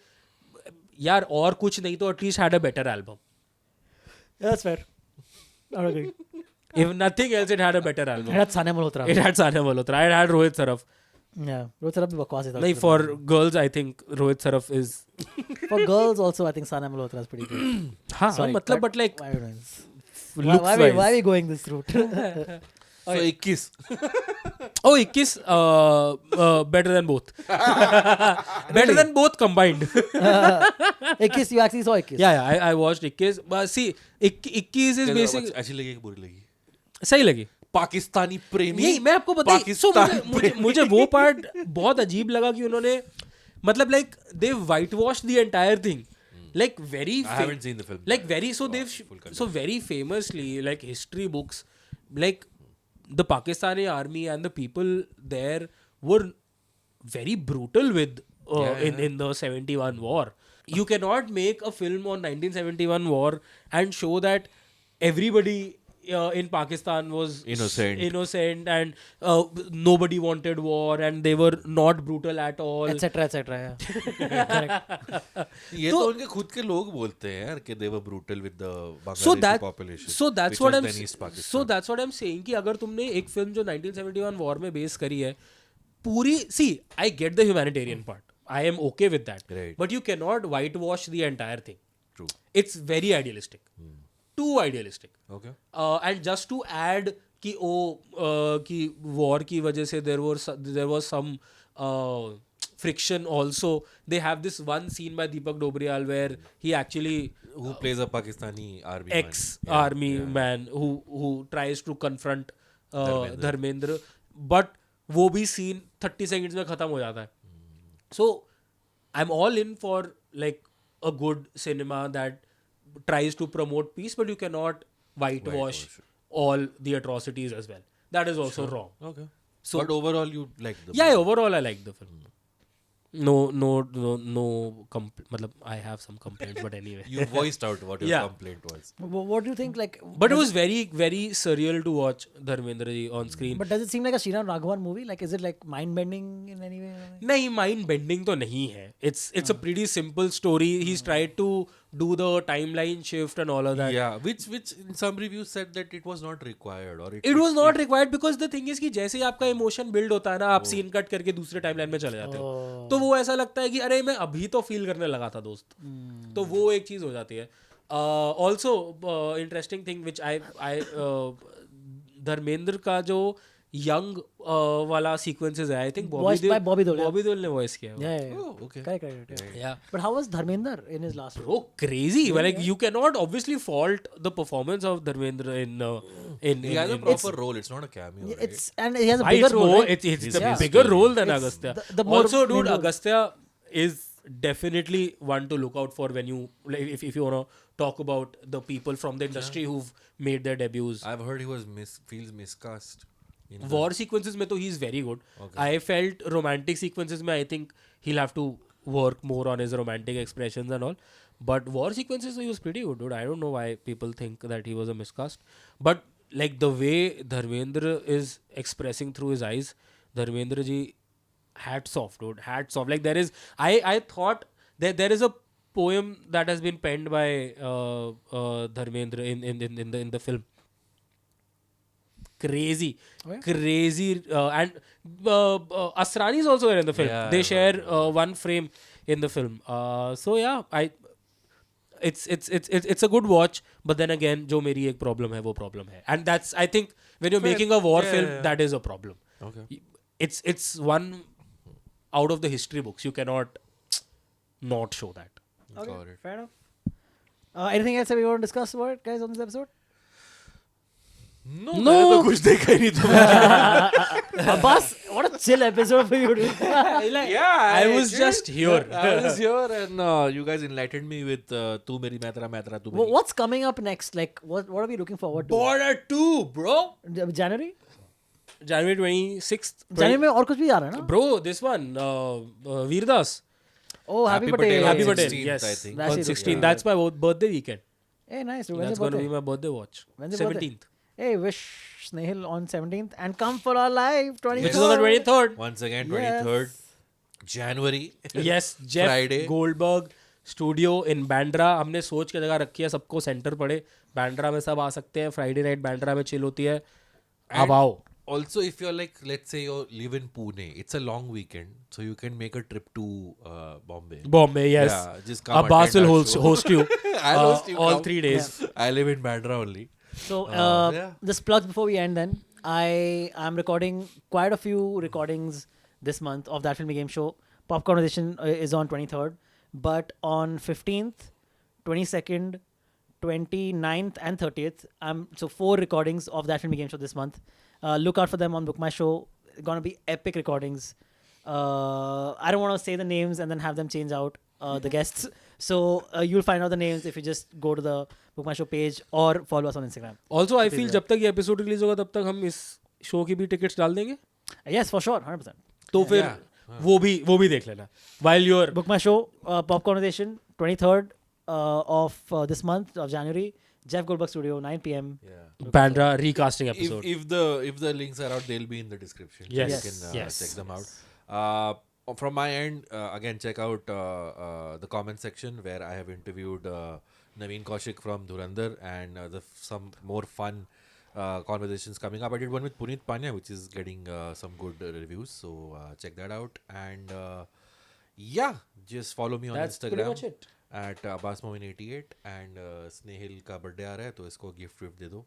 यार और कुछ नहीं तो at least had a better album. yeah, that's fair I would agree If nothing else, it had a better album. it had Sania Malhotra It had Sania Malhotra. It had Rohit Saraf. yeah Rohit Saraf भी बकवास ही था नहीं, for girls, I think Rohit Saraf is. for girls also I think Sania Malhotra is pretty good हाँ, Sorry, मतलब but like why are we doing this? looks why wise. are we going this route So 21. Oh, 21 better than both. Better than both combined. 21 you actually saw 21 yeah, I watched 21. But see, 21 is basic. अच्छी लगी कि बुरी लगी? सही लगी. पाकिस्तानी प्रेमी. यही मैं आपको बताऊं. So मुझे वो पार्ट बहुत अजीब लगा कि उन्होंने मतलब like they whitewashed the entire thing. Like very. I haven't seen the film. Like very so they've full context. so very famously like history books like the Pakistani army and the people there were very brutal with in the 71 war. You cannot make a film on 1971 war and show that everybody in Pakistan was innocent and nobody wanted war and they were not brutal at all. etc yeah ये तो उनके खुद के लोग बोलते हैं यार कि they were brutal with the so Bangladeshi population. so that's which what was I'm then East Pakistan. so that's what I'm saying कि अगर तुमने एक फिल्म जो 1971 वॉर में बेस करी है पूरी see I get the humanitarian part I am okay with that Right. but you cannot whitewash the entire thing. True. It's very idealistic. Too idealistic. Okay. And just to add कि कि war की वजह से there was some friction also. They have this one scene by Deepak Dobriyal where he actually Who plays a Pakistani army ex-army man who tries to confront Dharmendra but वो भी scene 30 seconds में खत्म हो जाता है. So I'm all in for like a good cinema that tries to promote peace, but you cannot whitewash all the atrocities as well. That is also wrong. Okay. So- but overall you like the Yeah, overall I like the film. No मतलब I have some complaints, but anyway. you voiced out what your Yeah. complaint was. what do you think like But it was very, very surreal to watch Dharmendra ji on screen. but does it seem like a Sriram Raghavan movie like is it like mind bending in any way नहीं mind bending तो नहीं है it's a pretty simple story. He's tried to do the timeline shift and all of that. Yeah, which in some reviews said that it was not required or It was not required because the thing is कि जैसे ही आपका emotion build होता है ना आप scene cut करके दूसरे timeline में चले जाते हो तो वो ऐसा लगता है कि अरे मैं अभी तो फील करने लगा था दोस्त तो वो एक चीज हो जाती है ऑल्सो इंटरेस्टिंग थिंग विच आई धर्मेंद्र का जो यंग वाला सीक्वेंसेस है I think Voiced by Bobby Deol, yeah. Bobby Deol ने वॉइस किया है yeah, yeah. Oh, okay. correct yeah. Yeah. But how was Dharmender in his last role? Oh, crazy! Like you cannot obviously fault the performance of Dharmendra in He has a in- proper role. It's not a cameo. Right? It's and he has a Why bigger it's role more, right? it's the Yeah. bigger role than It's Agastya. the more Also, dude, main role. Agastya is definitely one to look out for when you like if you want to talk about the people from the industry who've made their debuts. I've heard he was feels miscast. In the- War sequences में तो he's very good. I felt romantic sequences में I think he'll have to work more on his romantic expressions and all. But war sequences he was pretty good, dude. I don't know why people think that he was a miscast. But like the way Dharmendra is expressing through his eyes, Dharmendra ji, hats off, dude. Hats off. Like there is, I thought that there is a poem that has been penned by Dharmendra in the film. Crazy and Asrani is also there in the film. Yeah, They I share one frame in the film. So yeah, it's a good watch, but then again जो मेरी एक problem है वो problem है, and that's I think when you're making a war film that is a problem. Okay. It's one out of the history books. You cannot not show that. Okay, Got it. fair enough. Anything else that we want to discuss about, guys, on this episode? No, मैंने तो कुछ देखा ही नहीं था. Abbas, what a chill episode for you, dude. Yeah, I was just here. I was here, and you guys enlightened me with "Tu Meri मैं तेरा tu meri." What's coming up next? Like, what are we looking forward to? Border 2, bro. January? January 26th. January में और कुछ भी आ रहा है ना? Bro, this one, Veerdas. Oh, Happy Patel. Happy on Patel, 16th, yes. I think. That's On it, 16th. yeah. That's my birthday weekend. Hey, nice. Dude. When's That's your going to birthday? be my birthday watch. When's your birthday? 17th. Hey, wish Snehal on 17th and come for our live 23rd. Which is on the 23rd. Once again, Yes. 23rd January. Yes, Jeff Friday. Goldberg studio in Bandra. हमने सोच के जगह रखी है, सबको centre पड़े. बैंड्रा में सब आ सकते हैं. फ्राइडे नाइट बैंड्रा में चिल होती है. अब आओ. Also, if you're like, let's say you live in Pune, it's a long weekend, so you can make a trip to Bombay. Bombay, yes. Yeah, just come Abbas attend will our show. host you I'll host you. all come. 3 days. I live in Bandra only. So, yeah. just plugs before we end then. I'm recording quite a few recordings this month of That Filmy Game Show. Popcorn Edition is on 23rd. But on 15th, 22nd, 29th and 30th, so 4 recordings of That Filmy Game Show this month. Look out for them on Book My Show. Gonna be epic recordings. I don't want to say the names and then have them change out the guests. So you'll find out the names if you just go to the Book My Show page or follow us on Instagram. Also, I feel जब तक ये episode release होगा तब तक हम इस show की भी टिकट्स डाल देंगे. Yes, for sure, 100%. तो फिर वो भी देख लेना. While you're Book My Show, Popcorn Edition, 23rd of this month of January. Jeff Goldberg Studio, 9 p.m. Yeah. Bandra recasting episode. If the links are out, they'll be in the description. Yes. You can Yes. check them out. From my end, again, check out the comment section where I have interviewed Naveen Kaushik from Dhurandhar, and some more fun conversations coming up. I did one with Puneet Panya, which is getting some good reviews. So check that out. And yeah, just follow me on That's pretty Instagram much it. at AbbasMomin88, and स्नेहिल का birthday आ रहा है तो इसको gift विफ्ट दे दो.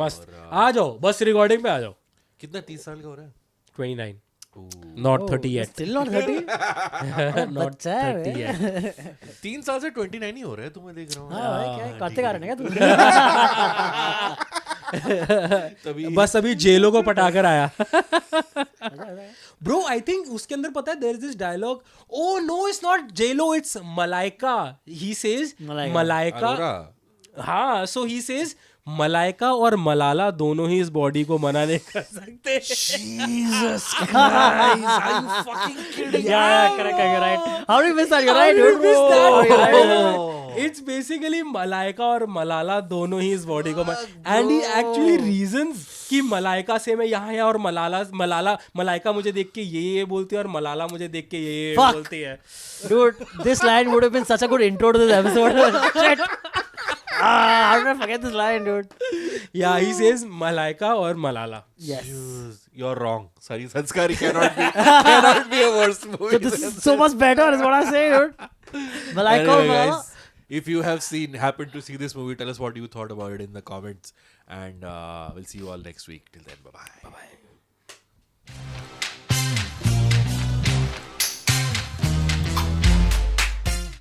मस्त. आ जाओ, बस recording पे आ जाओ. कितना 30 साल का हो रहा है? 29. Ooh. Not Oh, 30 yet. Still not 30? Not बच्चा है 30 बे। yet. 3 साल से 29 ही हो रहा है, तुम्हें देख रहा हूँ. हाँ भाई, क्या कार्तिक आ रहे हैं क्या तू? तभी बस अभी जेलो को पटाकर आया. Bro, I think उसके अंदर पता है there is this dialogue. Oh no, it's not J-Lo, it's Malaika. He says Malaika. Arora. हाँ, so he says मलाइका और मलाला दोनों ही इस बॉडी को मना नहीं कर सकते. Jesus Christ, are you fucking kidding? Yeah, correct, you're right. How did you miss that? You're right, How did dude. you miss that? Oh, you're right. It's basically Malaika और मलाला दोनों ही इस बॉडी को and he actually reasons कि मलाइका से मैं यहाँ है और मलाइका मुझे देख के ये बोलती है और मलाला मुझे देख के ये Fuck. बोलती है. Dude, this line would have been such a good intro to this episode. Shit. How did I forget this line, dude? Yeah, he says Malaika और Malala. Yes. You're wrong. Sorry, Sanskari cannot be a worse movie. So this is so much better, is what I say, dude. Malaika Anyway, Malala. guys, if you have happened to see this movie, tell us what you thought about it in the comments, and we'll see you all next week. Till then, bye bye.